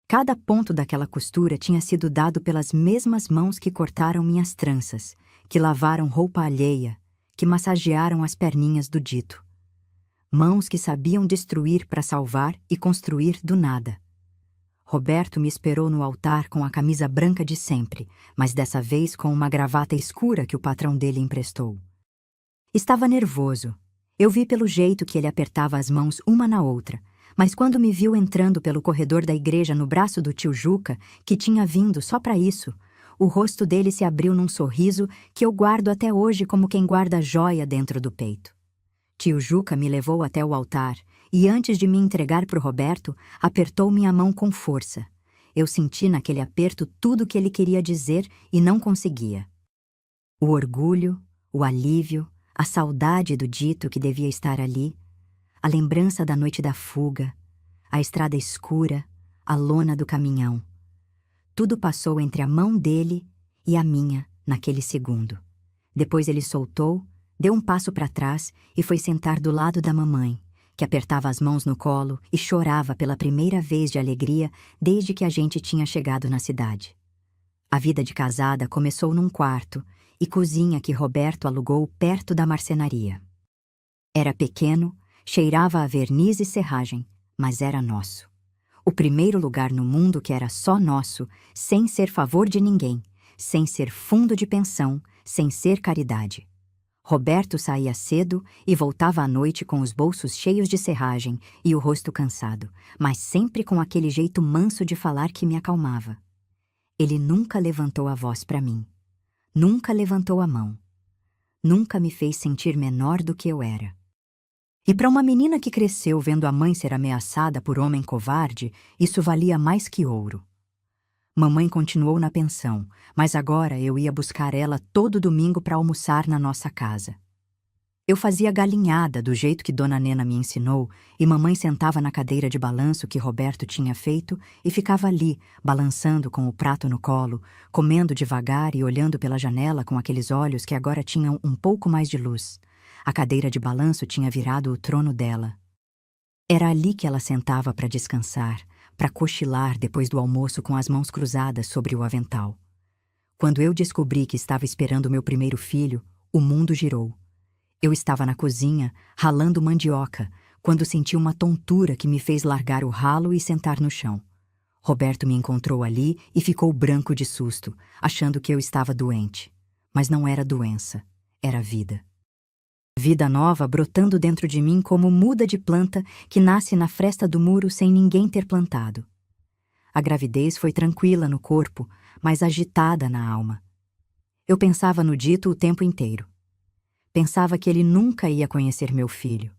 Cada ponto daquela costura tinha sido dado pelas mesmas mãos que cortaram minhas tranças, que lavaram roupa alheia, que massagearam as perninhas do dito. Mãos que sabiam destruir para salvar e construir do nada. Roberto me esperou no altar com a camisa branca de sempre, mas dessa vez com uma gravata escura que o patrão dele emprestou. Estava nervoso. Eu vi pelo jeito que ele apertava as mãos uma na outra, mas quando me viu entrando pelo corredor da igreja no braço do tio Juca, que tinha vindo só para isso, o rosto dele se abriu num sorriso que eu guardo até hoje como quem guarda joia dentro do peito. Tio Juca me levou até o altar e, antes de me entregar para o Roberto, apertou minha mão com força. Eu senti naquele aperto tudo o que ele queria dizer e não conseguia. O orgulho, o alívio, a saudade do dito que devia estar ali, a lembrança da noite da fuga, a estrada escura, a lona do caminhão. Tudo passou entre a mão dele e a minha naquele segundo. Depois ele soltou, deu um passo para trás e foi sentar do lado da mamãe, que apertava as mãos no colo e chorava pela primeira vez de alegria desde que a gente tinha chegado na cidade. A vida de casada começou num quarto e cozinha que Roberto alugou perto da marcenaria. Era pequeno, cheirava a verniz e serragem, mas era nosso. O primeiro lugar no mundo que era só nosso, sem ser favor de ninguém, sem ser fundo de pensão, sem ser caridade. Roberto saía cedo e voltava à noite com os bolsos cheios de serragem e o rosto cansado, mas sempre com aquele jeito manso de falar que me acalmava. Ele nunca levantou a voz para mim. Nunca levantou a mão. Nunca me fez sentir menor do que eu era. E para uma menina que cresceu vendo a mãe ser ameaçada por homem covarde, isso valia mais que ouro. Mamãe continuou na pensão, mas agora eu ia buscar ela todo domingo para almoçar na nossa casa. Eu fazia galinhada do jeito que Dona Nena me ensinou e mamãe sentava na cadeira de balanço que Roberto tinha feito e ficava ali, balançando com o prato no colo, comendo devagar e olhando pela janela com aqueles olhos que agora tinham um pouco mais de luz. A cadeira de balanço tinha virado o trono dela. Era ali que ela sentava para descansar, para cochilar depois do almoço com as mãos cruzadas sobre o avental. Quando eu descobri que estava esperando meu primeiro filho, o mundo girou. Eu estava na cozinha, ralando mandioca, quando senti uma tontura que me fez largar o ralo e sentar no chão. Roberto me encontrou ali e ficou branco de susto, achando que eu estava doente. Mas não era doença, era vida. Vida nova brotando dentro de mim como muda de planta que nasce na fresta do muro sem ninguém ter plantado. A gravidez foi tranquila no corpo, mas agitada na alma. Eu pensava no dito o tempo inteiro. Pensava que ele nunca ia conhecer meu filho.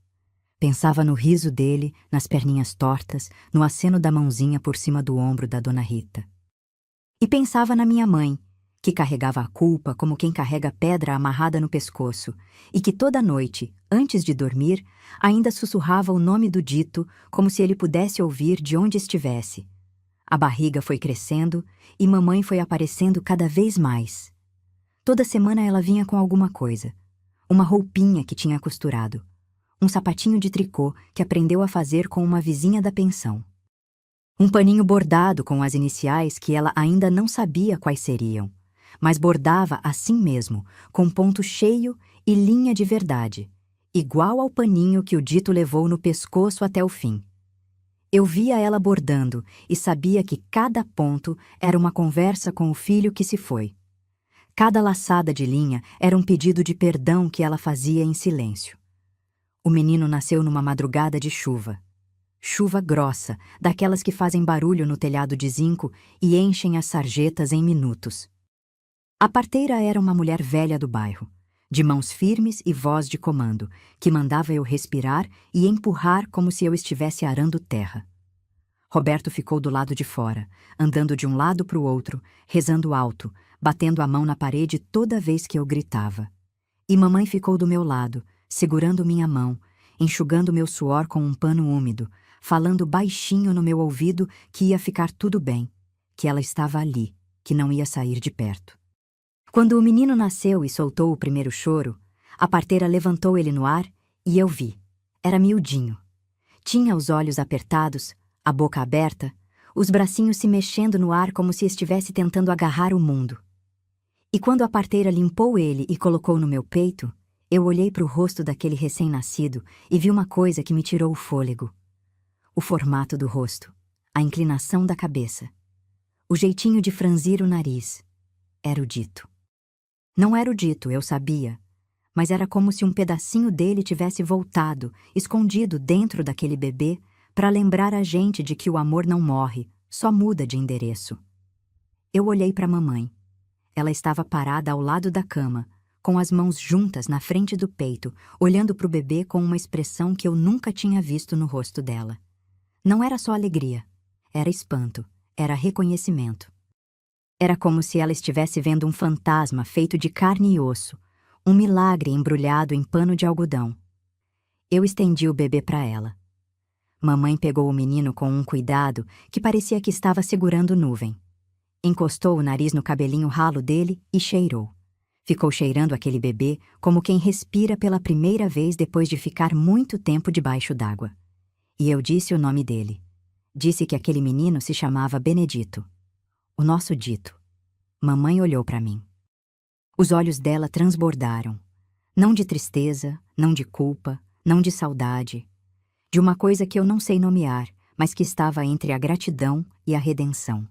Pensava no riso dele, nas perninhas tortas, no aceno da mãozinha por cima do ombro da Dona Rita. E pensava na minha mãe, que carregava a culpa como quem carrega pedra amarrada no pescoço, e que toda noite, antes de dormir, ainda sussurrava o nome do dito como se ele pudesse ouvir de onde estivesse. A barriga foi crescendo e mamãe foi aparecendo cada vez mais. Toda semana ela vinha com alguma coisa. Uma roupinha que tinha costurado. Um sapatinho de tricô que aprendeu a fazer com uma vizinha da pensão. Um paninho bordado com as iniciais que ela ainda não sabia quais seriam, mas bordava assim mesmo, com ponto cheio e linha de verdade, igual ao paninho que o dito levou no pescoço até o fim. Eu via ela bordando e sabia que cada ponto era uma conversa com o filho que se foi. Cada laçada de linha era um pedido de perdão que ela fazia em silêncio. O menino nasceu numa madrugada de chuva. Chuva grossa, daquelas que fazem barulho no telhado de zinco e enchem as sarjetas em minutos. A parteira era uma mulher velha do bairro, de mãos firmes e voz de comando, que mandava eu respirar e empurrar como se eu estivesse arando terra. Roberto ficou do lado de fora, andando de um lado para o outro, rezando alto, batendo a mão na parede toda vez que eu gritava. E mamãe ficou do meu lado, segurando minha mão, enxugando meu suor com um pano úmido, falando baixinho no meu ouvido que ia ficar tudo bem, que ela estava ali, que não ia sair de perto. Quando o menino nasceu e soltou o primeiro choro, a parteira levantou ele no ar e eu vi. Era miudinho. Tinha os olhos apertados, a boca aberta, os bracinhos se mexendo no ar como se estivesse tentando agarrar o mundo. E quando a parteira limpou ele e colocou no meu peito, Eu olhei para o rosto daquele recém-nascido e vi uma coisa que me tirou o fôlego. O formato do rosto, a inclinação da cabeça, o jeitinho de franzir o nariz. Era o Dito. Não era o Dito, eu sabia, mas era como se um pedacinho dele tivesse voltado, escondido dentro daquele bebê, para lembrar a gente de que o amor não morre, só muda de endereço. Eu olhei para a mamãe. Ela estava parada ao lado da cama, com as mãos juntas na frente do peito, olhando para o bebê com uma expressão que eu nunca tinha visto no rosto dela. Não era só alegria, era espanto, era reconhecimento. Era como se ela estivesse vendo um fantasma feito de carne e osso, um milagre embrulhado em pano de algodão. Eu estendi o bebê para ela. Mamãe pegou o menino com um cuidado que parecia que estava segurando nuvem. Encostou o nariz no cabelinho ralo dele e cheirou. Ficou cheirando aquele bebê como quem respira pela primeira vez depois de ficar muito tempo debaixo d'água. E eu disse o nome dele. Disse que aquele menino se chamava Benedito. O nosso Dito. Mamãe olhou para mim. Os olhos dela transbordaram. Não de tristeza, não de culpa, não de saudade. De uma coisa que eu não sei nomear, mas que estava entre a gratidão e a redenção.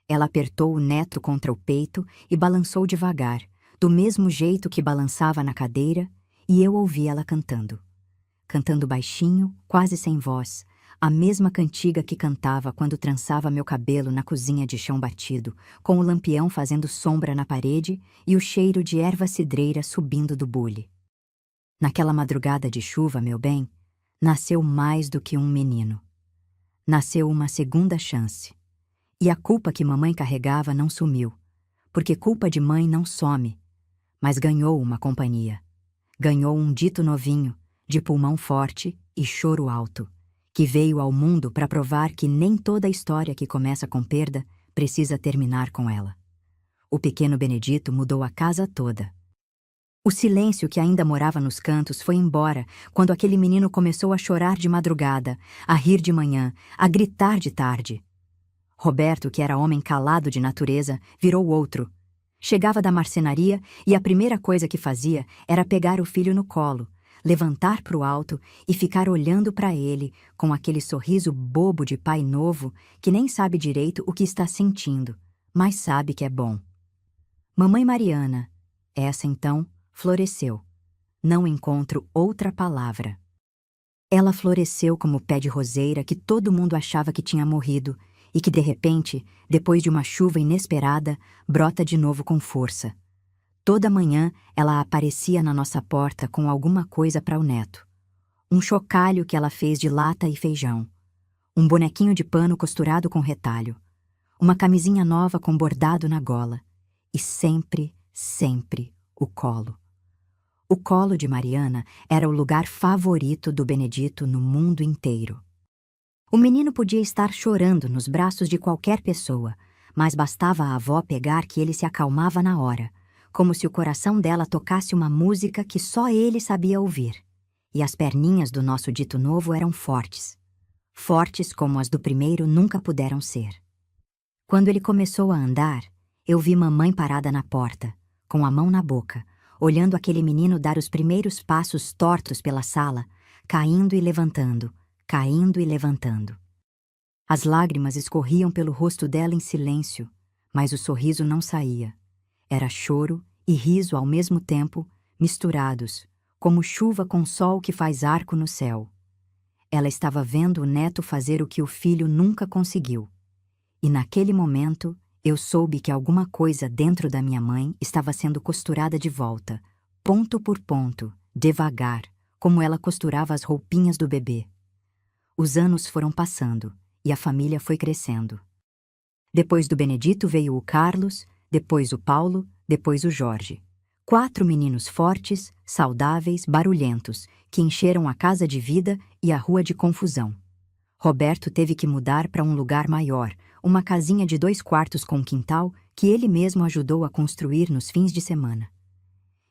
Ela apertou o neto contra o peito e balançou devagar, do mesmo jeito que balançava na cadeira, e eu ouvi ela cantando. Cantando baixinho, quase sem voz, a mesma cantiga que cantava quando trançava meu cabelo na cozinha de chão batido, com o lampião fazendo sombra na parede e o cheiro de erva cidreira subindo do bule. Naquela madrugada de chuva, meu bem, nasceu mais do que um menino. Nasceu uma segunda chance. E a culpa que mamãe carregava não sumiu, porque culpa de mãe não some, mas ganhou uma companhia. Ganhou um Dito novinho, de pulmão forte e choro alto, que veio ao mundo para provar que nem toda história que começa com perda precisa terminar com ela. O pequeno Benedito mudou a casa toda. O silêncio que ainda morava nos cantos foi embora quando aquele menino começou a chorar de madrugada, a rir de manhã, a gritar de tarde. Roberto, que era homem calado de natureza, virou outro. Chegava da marcenaria e a primeira coisa que fazia era pegar o filho no colo, levantar para o alto e ficar olhando para ele com aquele sorriso bobo de pai novo que nem sabe direito o que está sentindo, mas sabe que é bom. Mamãe Mariana, essa então, floresceu. Não encontro outra palavra. Ela floresceu como pé de roseira que todo mundo achava que tinha morrido e que, de repente, depois de uma chuva inesperada, brota de novo com força. Toda manhã ela aparecia na nossa porta com alguma coisa para o neto. Um chocalho que ela fez de lata e feijão. Um bonequinho de pano costurado com retalho. Uma camisinha nova com bordado na gola. E sempre, sempre o colo. O colo de Mariana era o lugar favorito do Benedito no mundo inteiro. O menino podia estar chorando nos braços de qualquer pessoa, mas bastava a avó pegar que ele se acalmava na hora, como se o coração dela tocasse uma música que só ele sabia ouvir. E as perninhas do nosso Dito novo eram fortes. Fortes como as do primeiro nunca puderam ser. Quando ele começou a andar, eu vi mamãe parada na porta, com a mão na boca, olhando aquele menino dar os primeiros passos tortos pela sala, caindo e levantando, caindo e levantando. As lágrimas escorriam pelo rosto dela em silêncio, mas o sorriso não saía. Era choro e riso ao mesmo tempo, misturados, como chuva com sol que faz arco no céu. Ela estava vendo o neto fazer o que o filho nunca conseguiu. E naquele momento, eu soube que alguma coisa dentro da minha mãe estava sendo costurada de volta, ponto por ponto, devagar, como ela costurava as roupinhas do bebê. Os anos foram passando e a família foi crescendo. Depois do Benedito veio o Carlos, depois o Paulo, depois o Jorge. 4 meninos fortes, saudáveis, barulhentos, que encheram a casa de vida e a rua de confusão. Roberto teve que mudar para um lugar maior, uma casinha de 2 quartos com quintal que ele mesmo ajudou a construir nos fins de semana.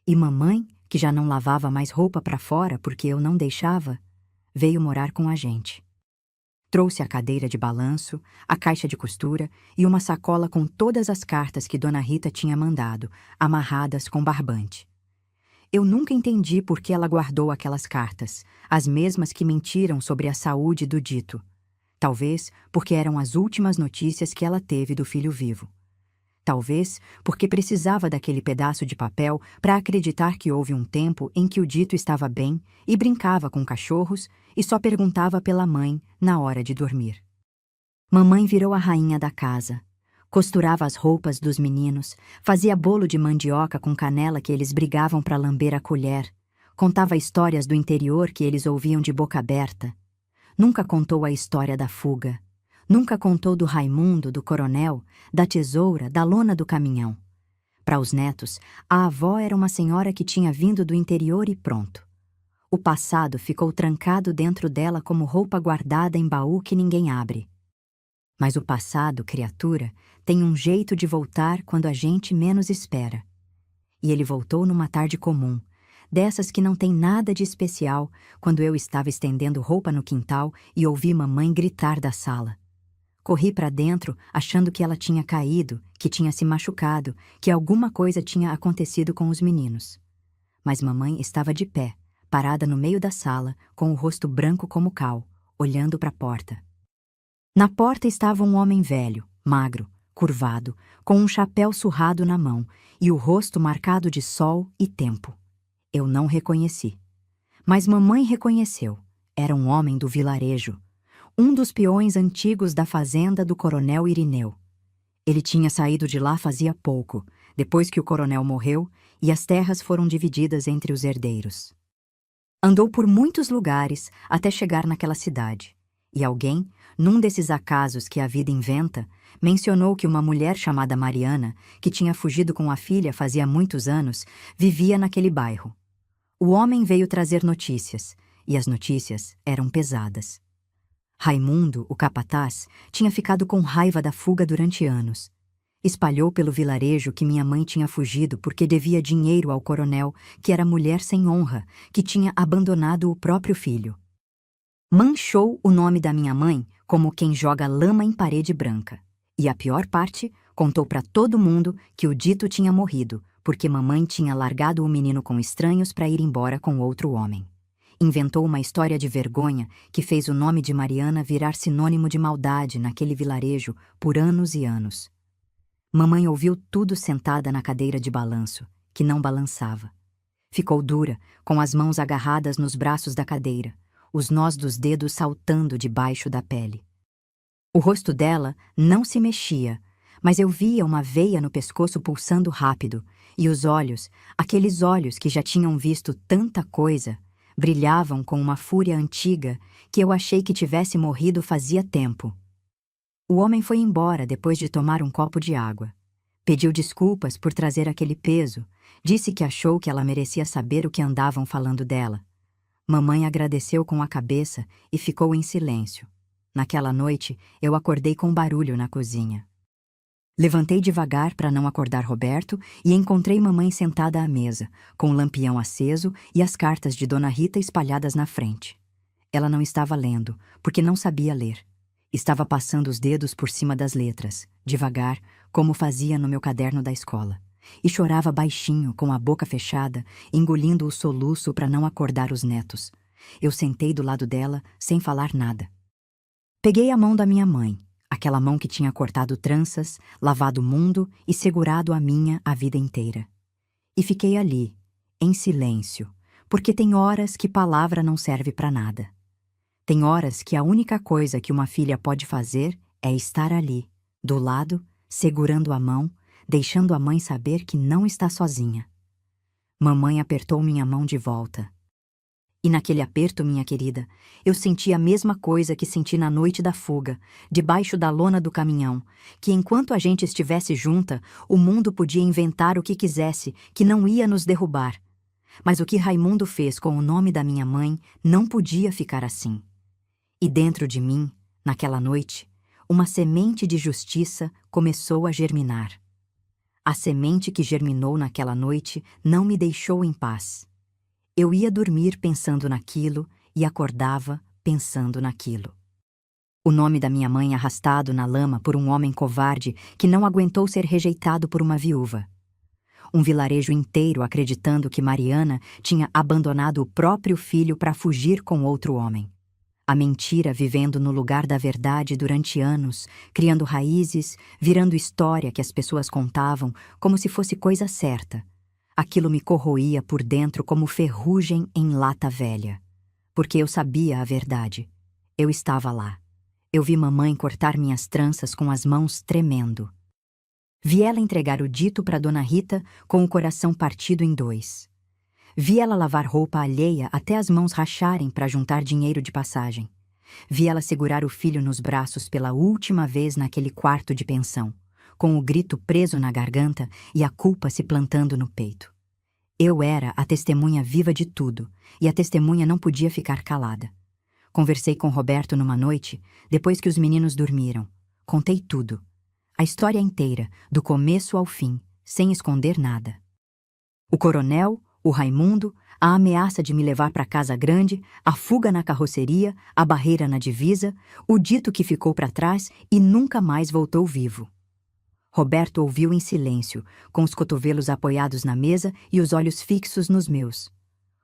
E mamãe, que já não lavava mais roupa para fora porque eu não deixava, veio morar com a gente. Trouxe a cadeira de balanço, a caixa de costura e uma sacola com todas as cartas que Dona Rita tinha mandado, amarradas com barbante. Eu nunca entendi por que ela guardou aquelas cartas, as mesmas que mentiram sobre a saúde do dito. Talvez porque eram as últimas notícias que ela teve do filho vivo. Talvez porque precisava daquele pedaço de papel para acreditar que houve um tempo em que o dito estava bem e brincava com cachorros e só perguntava pela mãe na hora de dormir. Mamãe virou a rainha da casa. Costurava as roupas dos meninos, fazia bolo de mandioca com canela que eles brigavam para lamber a colher, contava histórias do interior que eles ouviam de boca aberta. Nunca contou a história da fuga. Nunca contou do Raimundo, do coronel, da tesoura, da lona do caminhão. Para os netos, a avó era uma senhora que tinha vindo do interior e pronto. O passado ficou trancado dentro dela como roupa guardada em baú que ninguém abre. Mas o passado, criatura, tem um jeito de voltar quando a gente menos espera. E ele voltou numa tarde comum, dessas que não tem nada de especial, quando eu estava estendendo roupa no quintal e ouvi mamãe gritar da sala. Corri para dentro, achando que ela tinha caído, que tinha se machucado, que alguma coisa tinha acontecido com os meninos. Mas mamãe estava de pé, parada no meio da sala, com o rosto branco como cal, olhando para a porta. Na porta estava um homem velho, magro, curvado, com um chapéu surrado na mão e o rosto marcado de sol e tempo. Eu não reconheci. Mas mamãe reconheceu. Era um homem do vilarejo, um dos peões antigos da fazenda do coronel Irineu. Ele tinha saído de lá fazia pouco, depois que o coronel morreu e as terras foram divididas entre os herdeiros. Andou por muitos lugares até chegar naquela cidade. E alguém, num desses acasos que a vida inventa, mencionou que uma mulher chamada Mariana, que tinha fugido com a filha fazia muitos anos, vivia naquele bairro. O homem veio trazer notícias, e as notícias eram pesadas. Raimundo, o capataz, tinha ficado com raiva da fuga durante anos. Espalhou pelo vilarejo que minha mãe tinha fugido porque devia dinheiro ao coronel, que era mulher sem honra, que tinha abandonado o próprio filho. Manchou o nome da minha mãe como quem joga lama em parede branca. E a pior parte, contou para todo mundo que o dito tinha morrido, porque mamãe tinha largado o menino com estranhos para ir embora com outro homem. Inventou uma história de vergonha que fez o nome de Mariana virar sinônimo de maldade naquele vilarejo por anos e anos. Mamãe ouviu tudo sentada na cadeira de balanço, que não balançava. Ficou dura, com as mãos agarradas nos braços da cadeira, os nós dos dedos saltando debaixo da pele. O rosto dela não se mexia, mas eu via uma veia no pescoço pulsando rápido, e os olhos, aqueles olhos que já tinham visto tanta coisa, brilhavam com uma fúria antiga que eu achei que tivesse morrido fazia tempo. O homem foi embora depois de tomar um copo de água. Pediu desculpas por trazer aquele peso, disse que achou que ela merecia saber o que andavam falando dela. Mamãe agradeceu com a cabeça e ficou em silêncio. Naquela noite, eu acordei com barulho na cozinha. Levantei devagar para não acordar Roberto e encontrei mamãe sentada à mesa, com o lampião aceso e as cartas de Dona Rita espalhadas na frente. Ela não estava lendo, porque não sabia ler. Estava passando os dedos por cima das letras, devagar, como fazia no meu caderno da escola. E chorava baixinho, com a boca fechada, engolindo o soluço para não acordar os netos. Eu sentei do lado dela, sem falar nada. Peguei a mão da minha mãe, aquela mão que tinha cortado tranças, lavado o mundo e segurado a minha a vida inteira. E fiquei ali, em silêncio, porque tem horas que palavra não serve para nada. Tem horas que a única coisa que uma filha pode fazer é estar ali, do lado, segurando a mão, deixando a mãe saber que não está sozinha. Mamãe apertou minha mão de volta. E naquele aperto, minha querida, eu senti a mesma coisa que senti na noite da fuga, debaixo da lona do caminhão, que enquanto a gente estivesse junta, o mundo podia inventar o que quisesse, que não ia nos derrubar. Mas o que Raimundo fez com o nome da minha mãe não podia ficar assim. E dentro de mim, naquela noite, uma semente de justiça começou a germinar. A semente que germinou naquela noite não me deixou em paz. Eu ia dormir pensando naquilo e acordava pensando naquilo. O nome da minha mãe arrastado na lama por um homem covarde que não aguentou ser rejeitado por uma viúva. Um vilarejo inteiro acreditando que Mariana tinha abandonado o próprio filho para fugir com outro homem. A mentira vivendo no lugar da verdade durante anos, criando raízes, virando história que as pessoas contavam como se fosse coisa certa. Aquilo me corroía por dentro como ferrugem em lata velha. Porque eu sabia a verdade. Eu estava lá. Eu vi mamãe cortar minhas tranças com as mãos tremendo. Vi ela entregar o dito para Dona Rita com o coração partido em dois. Vi ela lavar roupa alheia até as mãos racharem para juntar dinheiro de passagem. Vi ela segurar o filho nos braços pela última vez naquele quarto de pensão, com o grito preso na garganta e a culpa se plantando no peito. Eu era a testemunha viva de tudo, e a testemunha não podia ficar calada. Conversei com Roberto numa noite, depois que os meninos dormiram. Contei tudo. A história inteira, do começo ao fim, sem esconder nada. O coronel, o Raimundo, a ameaça de me levar para casa grande, a fuga na carroceria, a barreira na divisa, o dito que ficou para trás e nunca mais voltou vivo. Roberto ouviu em silêncio, com os cotovelos apoiados na mesa e os olhos fixos nos meus.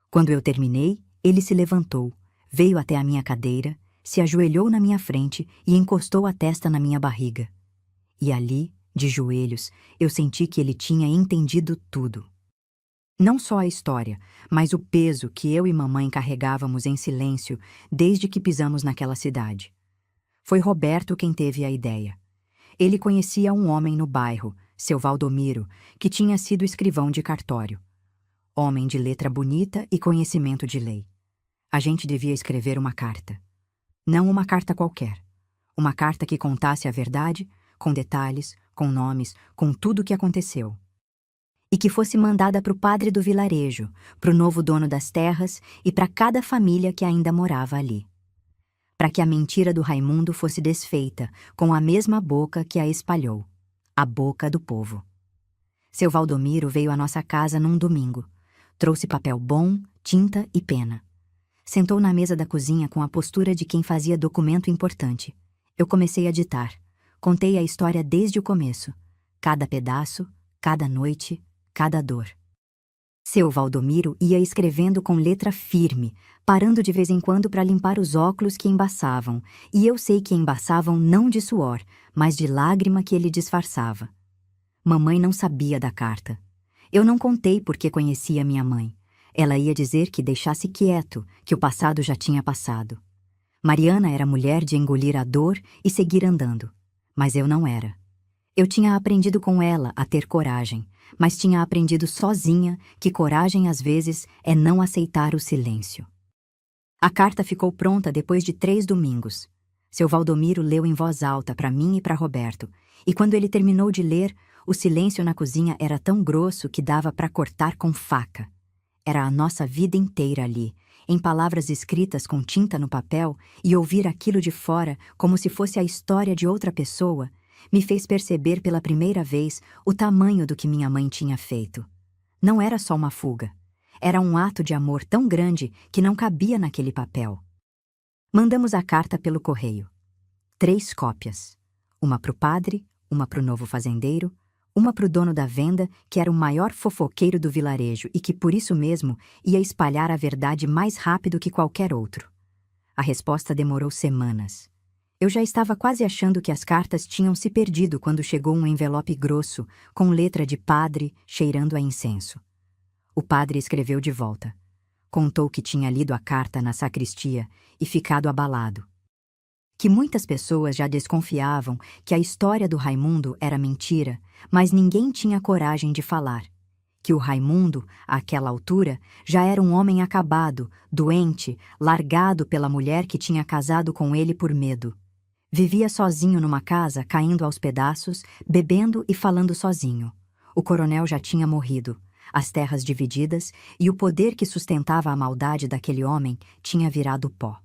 Quando eu terminei, ele se levantou, veio até a minha cadeira, se ajoelhou na minha frente e encostou a testa na minha barriga. E ali, de joelhos, eu senti que ele tinha entendido tudo. Não só a história, mas o peso que eu e mamãe carregávamos em silêncio desde que pisamos naquela cidade. Foi Roberto quem teve a ideia. Ele conhecia um homem no bairro, seu Valdomiro, que tinha sido escrivão de cartório. Homem de letra bonita e conhecimento de lei. A gente devia escrever uma carta. Não uma carta qualquer. Uma carta que contasse a verdade, com detalhes, com nomes, com tudo o que aconteceu. E que fosse mandada para o padre do vilarejo, para o novo dono das terras e para cada família que ainda morava ali. Para que a mentira do Raimundo fosse desfeita com a mesma boca que a espalhou, a boca do povo. Seu Valdomiro veio à nossa casa num domingo. Trouxe papel bom, tinta e pena. Sentou na mesa da cozinha com a postura de quem fazia documento importante. Eu comecei a ditar. Contei a história desde o começo. Cada pedaço, cada noite, cada dor. Seu Valdomiro ia escrevendo com letra firme, parando de vez em quando para limpar os óculos que embaçavam, e eu sei que embaçavam não de suor, mas de lágrima que ele disfarçava. Mamãe não sabia da carta. Eu não contei porque conhecia minha mãe. Ela ia dizer que deixasse quieto, que o passado já tinha passado. Mariana era mulher de engolir a dor e seguir andando, mas eu não era. Eu tinha aprendido com ela a ter coragem, mas tinha aprendido sozinha que coragem às vezes é não aceitar o silêncio. A carta ficou pronta depois de 3 domingos. Seu Valdomiro leu em voz alta para mim e para Roberto, e quando ele terminou de ler, o silêncio na cozinha era tão grosso que dava para cortar com faca. Era a nossa vida inteira ali, em palavras escritas com tinta no papel, e ouvir aquilo de fora como se fosse a história de outra pessoa, me fez perceber pela primeira vez o tamanho do que minha mãe tinha feito. Não era só uma fuga. Era um ato de amor tão grande que não cabia naquele papel. Mandamos a carta pelo correio. 3 cópias. Uma para o padre, uma para o novo fazendeiro, uma para o dono da venda, que era o maior fofoqueiro do vilarejo e que, por isso mesmo, ia espalhar a verdade mais rápido que qualquer outro. A resposta demorou semanas. Eu já estava quase achando que as cartas tinham se perdido quando chegou um envelope grosso, com letra de padre, cheirando a incenso. O padre escreveu de volta. Contou que tinha lido a carta na sacristia e ficado abalado. Que muitas pessoas já desconfiavam que a história do Raimundo era mentira, mas ninguém tinha coragem de falar. Que o Raimundo, àquela altura, já era um homem acabado, doente, largado pela mulher que tinha casado com ele por medo. Vivia sozinho numa casa, caindo aos pedaços, bebendo e falando sozinho. O coronel já tinha morrido, as terras divididas e o poder que sustentava a maldade daquele homem tinha virado pó.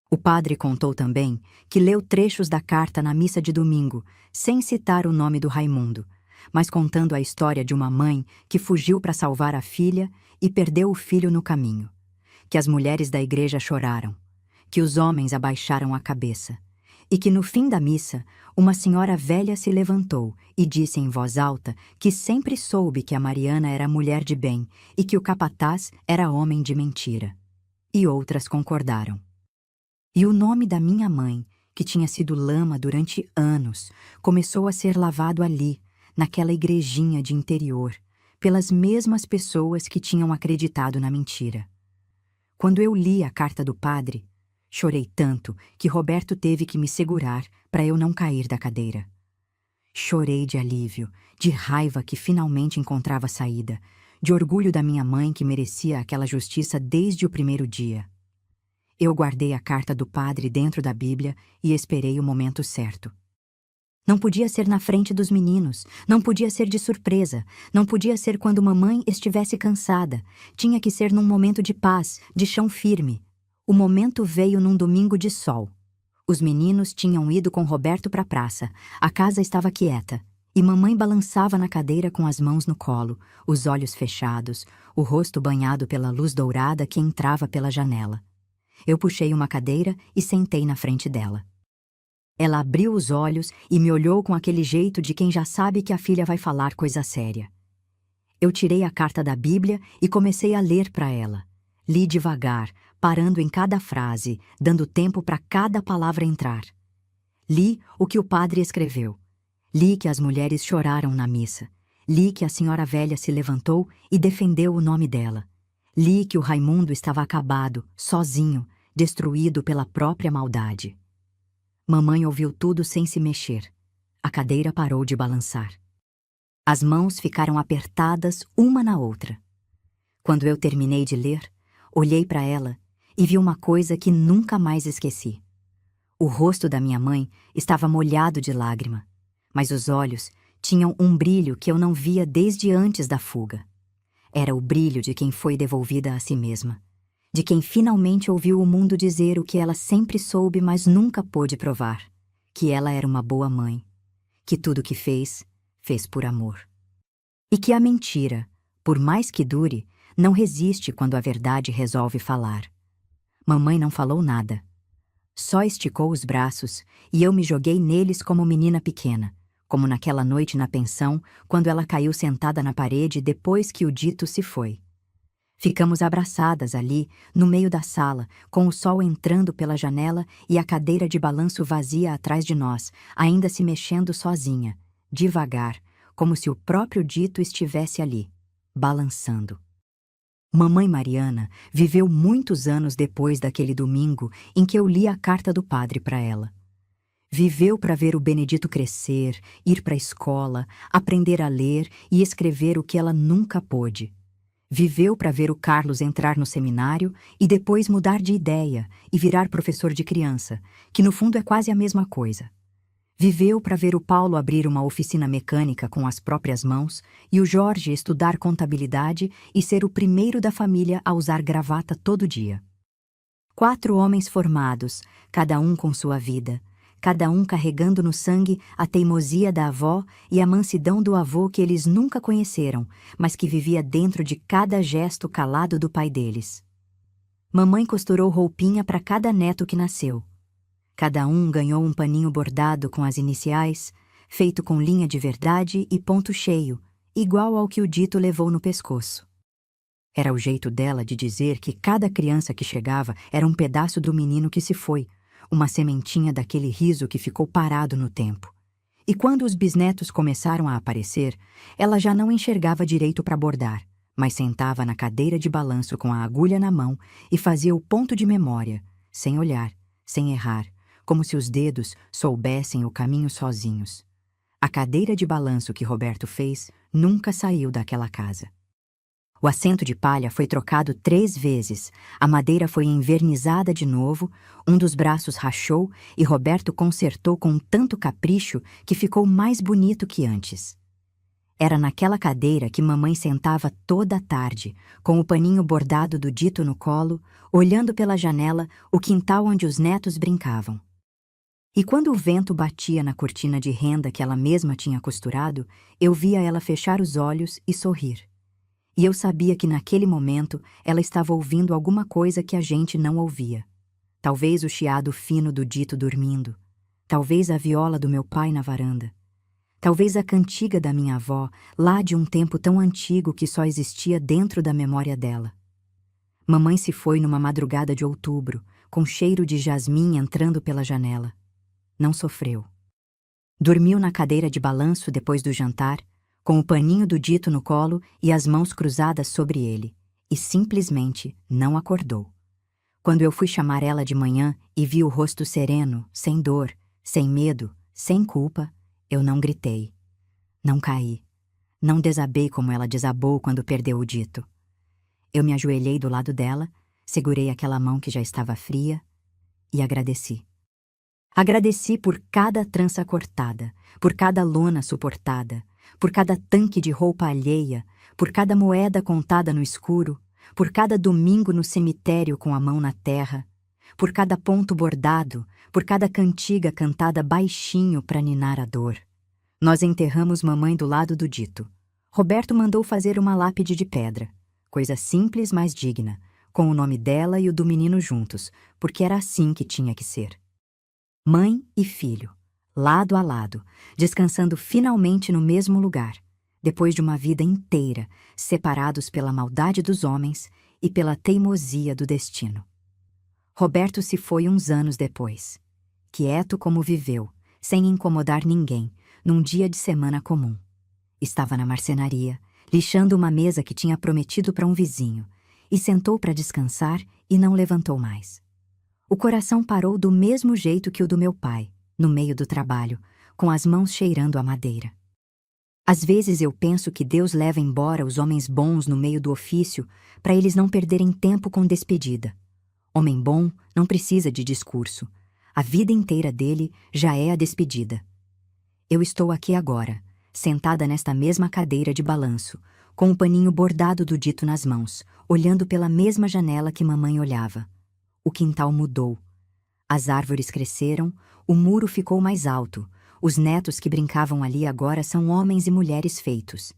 O padre contou também que leu trechos da carta na missa de domingo, sem citar o nome do Raimundo, mas contando a história de uma mãe que fugiu para salvar a filha e perdeu o filho no caminho. Que as mulheres da igreja choraram, que os homens abaixaram a cabeça, e que no fim da missa, uma senhora velha se levantou e disse em voz alta que sempre soube que a Mariana era mulher de bem e que o capataz era homem de mentira. E outras concordaram. E o nome da minha mãe, que tinha sido lama durante anos, começou a ser lavado ali, naquela igrejinha de interior, pelas mesmas pessoas que tinham acreditado na mentira. Quando eu li a carta do padre, chorei tanto que Roberto teve que me segurar para eu não cair da cadeira. Chorei de alívio, de raiva que finalmente encontrava saída, de orgulho da minha mãe que merecia aquela justiça desde o primeiro dia. Eu guardei a carta do padre dentro da Bíblia e esperei o momento certo. Não podia ser na frente dos meninos, não podia ser de surpresa, não podia ser quando mamãe estivesse cansada, tinha que ser num momento de paz, de chão firme. O momento veio num domingo de sol. Os meninos tinham ido com Roberto para a praça, a casa estava quieta, e mamãe balançava na cadeira com as mãos no colo, os olhos fechados, o rosto banhado pela luz dourada que entrava pela janela. Eu puxei uma cadeira e sentei na frente dela. Ela abriu os olhos e me olhou com aquele jeito de quem já sabe que a filha vai falar coisa séria. Eu tirei a carta da Bíblia e comecei a ler para ela. Li devagar, parando em cada frase, dando tempo para cada palavra entrar. Li o que o padre escreveu. Li que as mulheres choraram na missa. Li que a senhora velha se levantou e defendeu o nome dela. Li que o Raimundo estava acabado, sozinho, destruído pela própria maldade. Mamãe ouviu tudo sem se mexer. A cadeira parou de balançar. As mãos ficaram apertadas uma na outra. Quando eu terminei de ler, olhei para ela e vi uma coisa que nunca mais esqueci. O rosto da minha mãe estava molhado de lágrima, mas os olhos tinham um brilho que eu não via desde antes da fuga. Era o brilho de quem foi devolvida a si mesma, de quem finalmente ouviu o mundo dizer o que ela sempre soube, mas nunca pôde provar, que ela era uma boa mãe, que tudo que fez, fez por amor. E que a mentira, por mais que dure, não resiste quando a verdade resolve falar. Mamãe não falou nada. Só esticou os braços e eu me joguei neles como menina pequena, como naquela noite na pensão, quando ela caiu sentada na parede depois que o dito se foi. Ficamos abraçadas ali, no meio da sala, com o sol entrando pela janela e a cadeira de balanço vazia atrás de nós, ainda se mexendo sozinha, devagar, como se o próprio dito estivesse ali, balançando. Mamãe Mariana viveu muitos anos depois daquele domingo em que eu li a carta do padre para ela. Viveu para ver o Benedito crescer, ir para a escola, aprender a ler e escrever o que ela nunca pôde. Viveu para ver o Carlos entrar no seminário e depois mudar de ideia e virar professor de criança, que no fundo é quase a mesma coisa. Viveu para ver o Paulo abrir uma oficina mecânica com as próprias mãos e o Jorge estudar contabilidade e ser o primeiro da família a usar gravata todo dia. 4 homens formados, cada um com sua vida, cada um carregando no sangue a teimosia da avó e a mansidão do avô que eles nunca conheceram, mas que vivia dentro de cada gesto calado do pai deles. Mamãe costurou roupinha para cada neto que nasceu. Cada um ganhou um paninho bordado com as iniciais, feito com linha de verdade e ponto cheio, igual ao que o dito levou no pescoço. Era o jeito dela de dizer que cada criança que chegava era um pedaço do menino que se foi, uma sementinha daquele riso que ficou parado no tempo. E quando os bisnetos começaram a aparecer, ela já não enxergava direito para bordar, mas sentava na cadeira de balanço com a agulha na mão e fazia o ponto de memória, sem olhar, sem errar, como se os dedos soubessem o caminho sozinhos. A cadeira de balanço que Roberto fez nunca saiu daquela casa. O assento de palha foi trocado 3 vezes, a madeira foi envernizada de novo, um dos braços rachou e Roberto consertou com tanto capricho que ficou mais bonito que antes. Era naquela cadeira que mamãe sentava toda a tarde, com o paninho bordado do dito no colo, olhando pela janela o quintal onde os netos brincavam. E quando o vento batia na cortina de renda que ela mesma tinha costurado, eu via ela fechar os olhos e sorrir. E eu sabia que naquele momento ela estava ouvindo alguma coisa que a gente não ouvia. Talvez o chiado fino do dito dormindo. talvez a viola do meu pai na varanda, talvez a cantiga da minha avó, lá de um tempo tão antigo que só existia dentro da memória dela. Mamãe se foi numa madrugada de outubro, com cheiro de jasmim entrando pela janela. Não sofreu. Dormiu na cadeira de balanço depois do jantar, com o paninho do dito no colo e as mãos cruzadas sobre ele, e simplesmente não acordou. Quando eu fui chamar ela de manhã e vi o rosto sereno, sem dor, sem medo, sem culpa, eu não gritei. Não caí. Não desabei como ela desabou quando perdeu o dito. Eu me ajoelhei do lado dela, segurei aquela mão que já estava fria e agradeci. Agradeci por cada trança cortada, por cada lona suportada, por cada tanque de roupa alheia, por cada moeda contada no escuro, por cada domingo no cemitério com a mão na terra, por cada ponto bordado, por cada cantiga cantada baixinho para ninar a dor. Nós enterramos mamãe do lado do dito. Roberto mandou fazer uma lápide de pedra, coisa simples, mas digna, com o nome dela e o do menino juntos, porque era assim que tinha que ser. Mãe e filho, lado a lado, descansando finalmente no mesmo lugar, depois de uma vida inteira separados pela maldade dos homens e pela teimosia do destino. Roberto se foi uns anos depois, quieto como viveu, sem incomodar ninguém, num dia de semana comum. Estava na marcenaria, lixando uma mesa que tinha prometido para um vizinho, e sentou para descansar e não levantou mais. O coração parou do mesmo jeito que o do meu pai, no meio do trabalho, com as mãos cheirando a madeira. Às vezes eu penso que Deus leva embora os homens bons no meio do ofício para eles não perderem tempo com despedida. Homem bom não precisa de discurso. A vida inteira dele já é a despedida. Eu estou aqui agora, sentada nesta mesma cadeira de balanço, com o paninho bordado do dito nas mãos, olhando pela mesma janela que mamãe olhava. O quintal mudou. As árvores cresceram, o muro ficou mais alto. Os netos que brincavam ali agora são homens e mulheres feitos.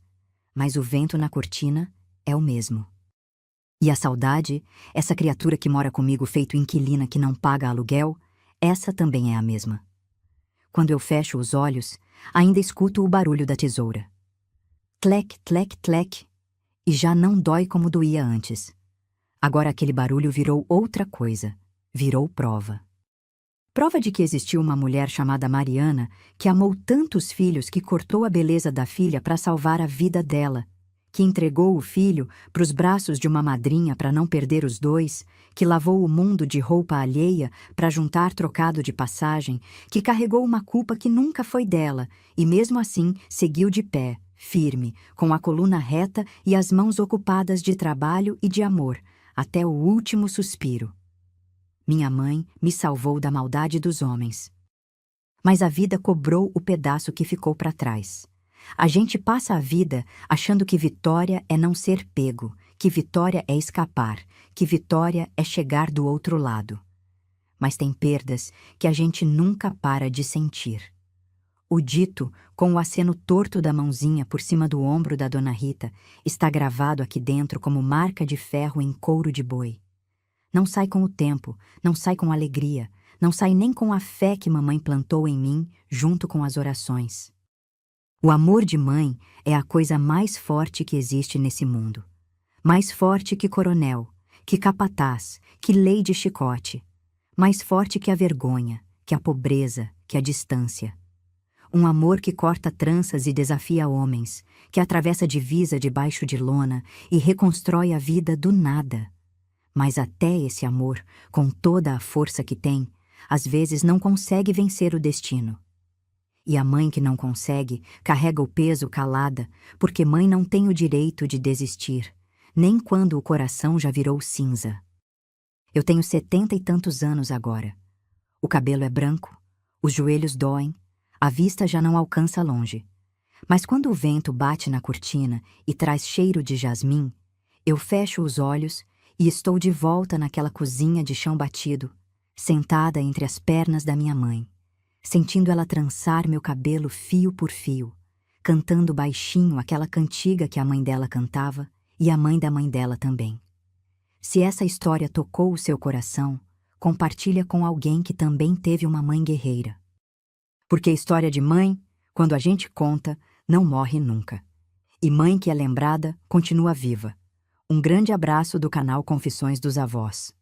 Mas o vento na cortina é o mesmo. E a saudade, essa criatura que mora comigo feito inquilina que não paga aluguel, essa também é a mesma. Quando eu fecho os olhos, ainda escuto o barulho da tesoura. Tlec, tlec, tlec. E já não dói como doía antes. Agora aquele barulho virou outra coisa, virou prova. Prova de que existiu uma mulher chamada Mariana que amou tantos filhos que cortou a beleza da filha para salvar a vida dela, que entregou o filho para os braços de uma madrinha para não perder os dois, que lavou o mundo de roupa alheia para juntar trocado de passagem, que carregou uma culpa que nunca foi dela e mesmo assim seguiu de pé, firme, com a coluna reta e as mãos ocupadas de trabalho e de amor, até o último suspiro. Minha mãe me salvou da maldade dos homens. Mas a vida cobrou o pedaço que ficou para trás. A gente passa a vida achando que vitória é não ser pego, que vitória é escapar, que vitória é chegar do outro lado. Mas tem perdas que a gente nunca para de sentir. O dito, com o aceno torto da mãozinha por cima do ombro da dona Rita, está gravado aqui dentro como marca de ferro em couro de boi. Não sai com o tempo, não sai com alegria, não sai nem com a fé que mamãe plantou em mim junto com as orações. O amor de mãe é a coisa mais forte que existe nesse mundo. Mais forte que coronel, que capataz, que lei de chicote. Mais forte que a vergonha, que a pobreza, que a distância. Um amor que corta tranças e desafia homens, que atravessa divisa debaixo de lona e reconstrói a vida do nada. Mas até esse amor, com toda a força que tem, às vezes não consegue vencer o destino. E a mãe que não consegue, carrega o peso calada, porque mãe não tem o direito de desistir, nem quando o coração já virou cinza. Eu tenho 70 e tantos anos agora. O cabelo é branco, os joelhos doem, a vista já não alcança longe. Mas quando o vento bate na cortina e traz cheiro de jasmim, eu fecho os olhos e estou de volta naquela cozinha de chão batido, sentada entre as pernas da minha mãe, sentindo ela trançar meu cabelo fio por fio, cantando baixinho aquela cantiga que a mãe dela cantava e a mãe da mãe dela também. Se essa história tocou o seu coração, compartilha com alguém que também teve uma mãe guerreira. Porque a história de mãe, quando a gente conta, não morre nunca. E mãe que é lembrada continua viva. Um grande abraço do canal Confissões dos Avós.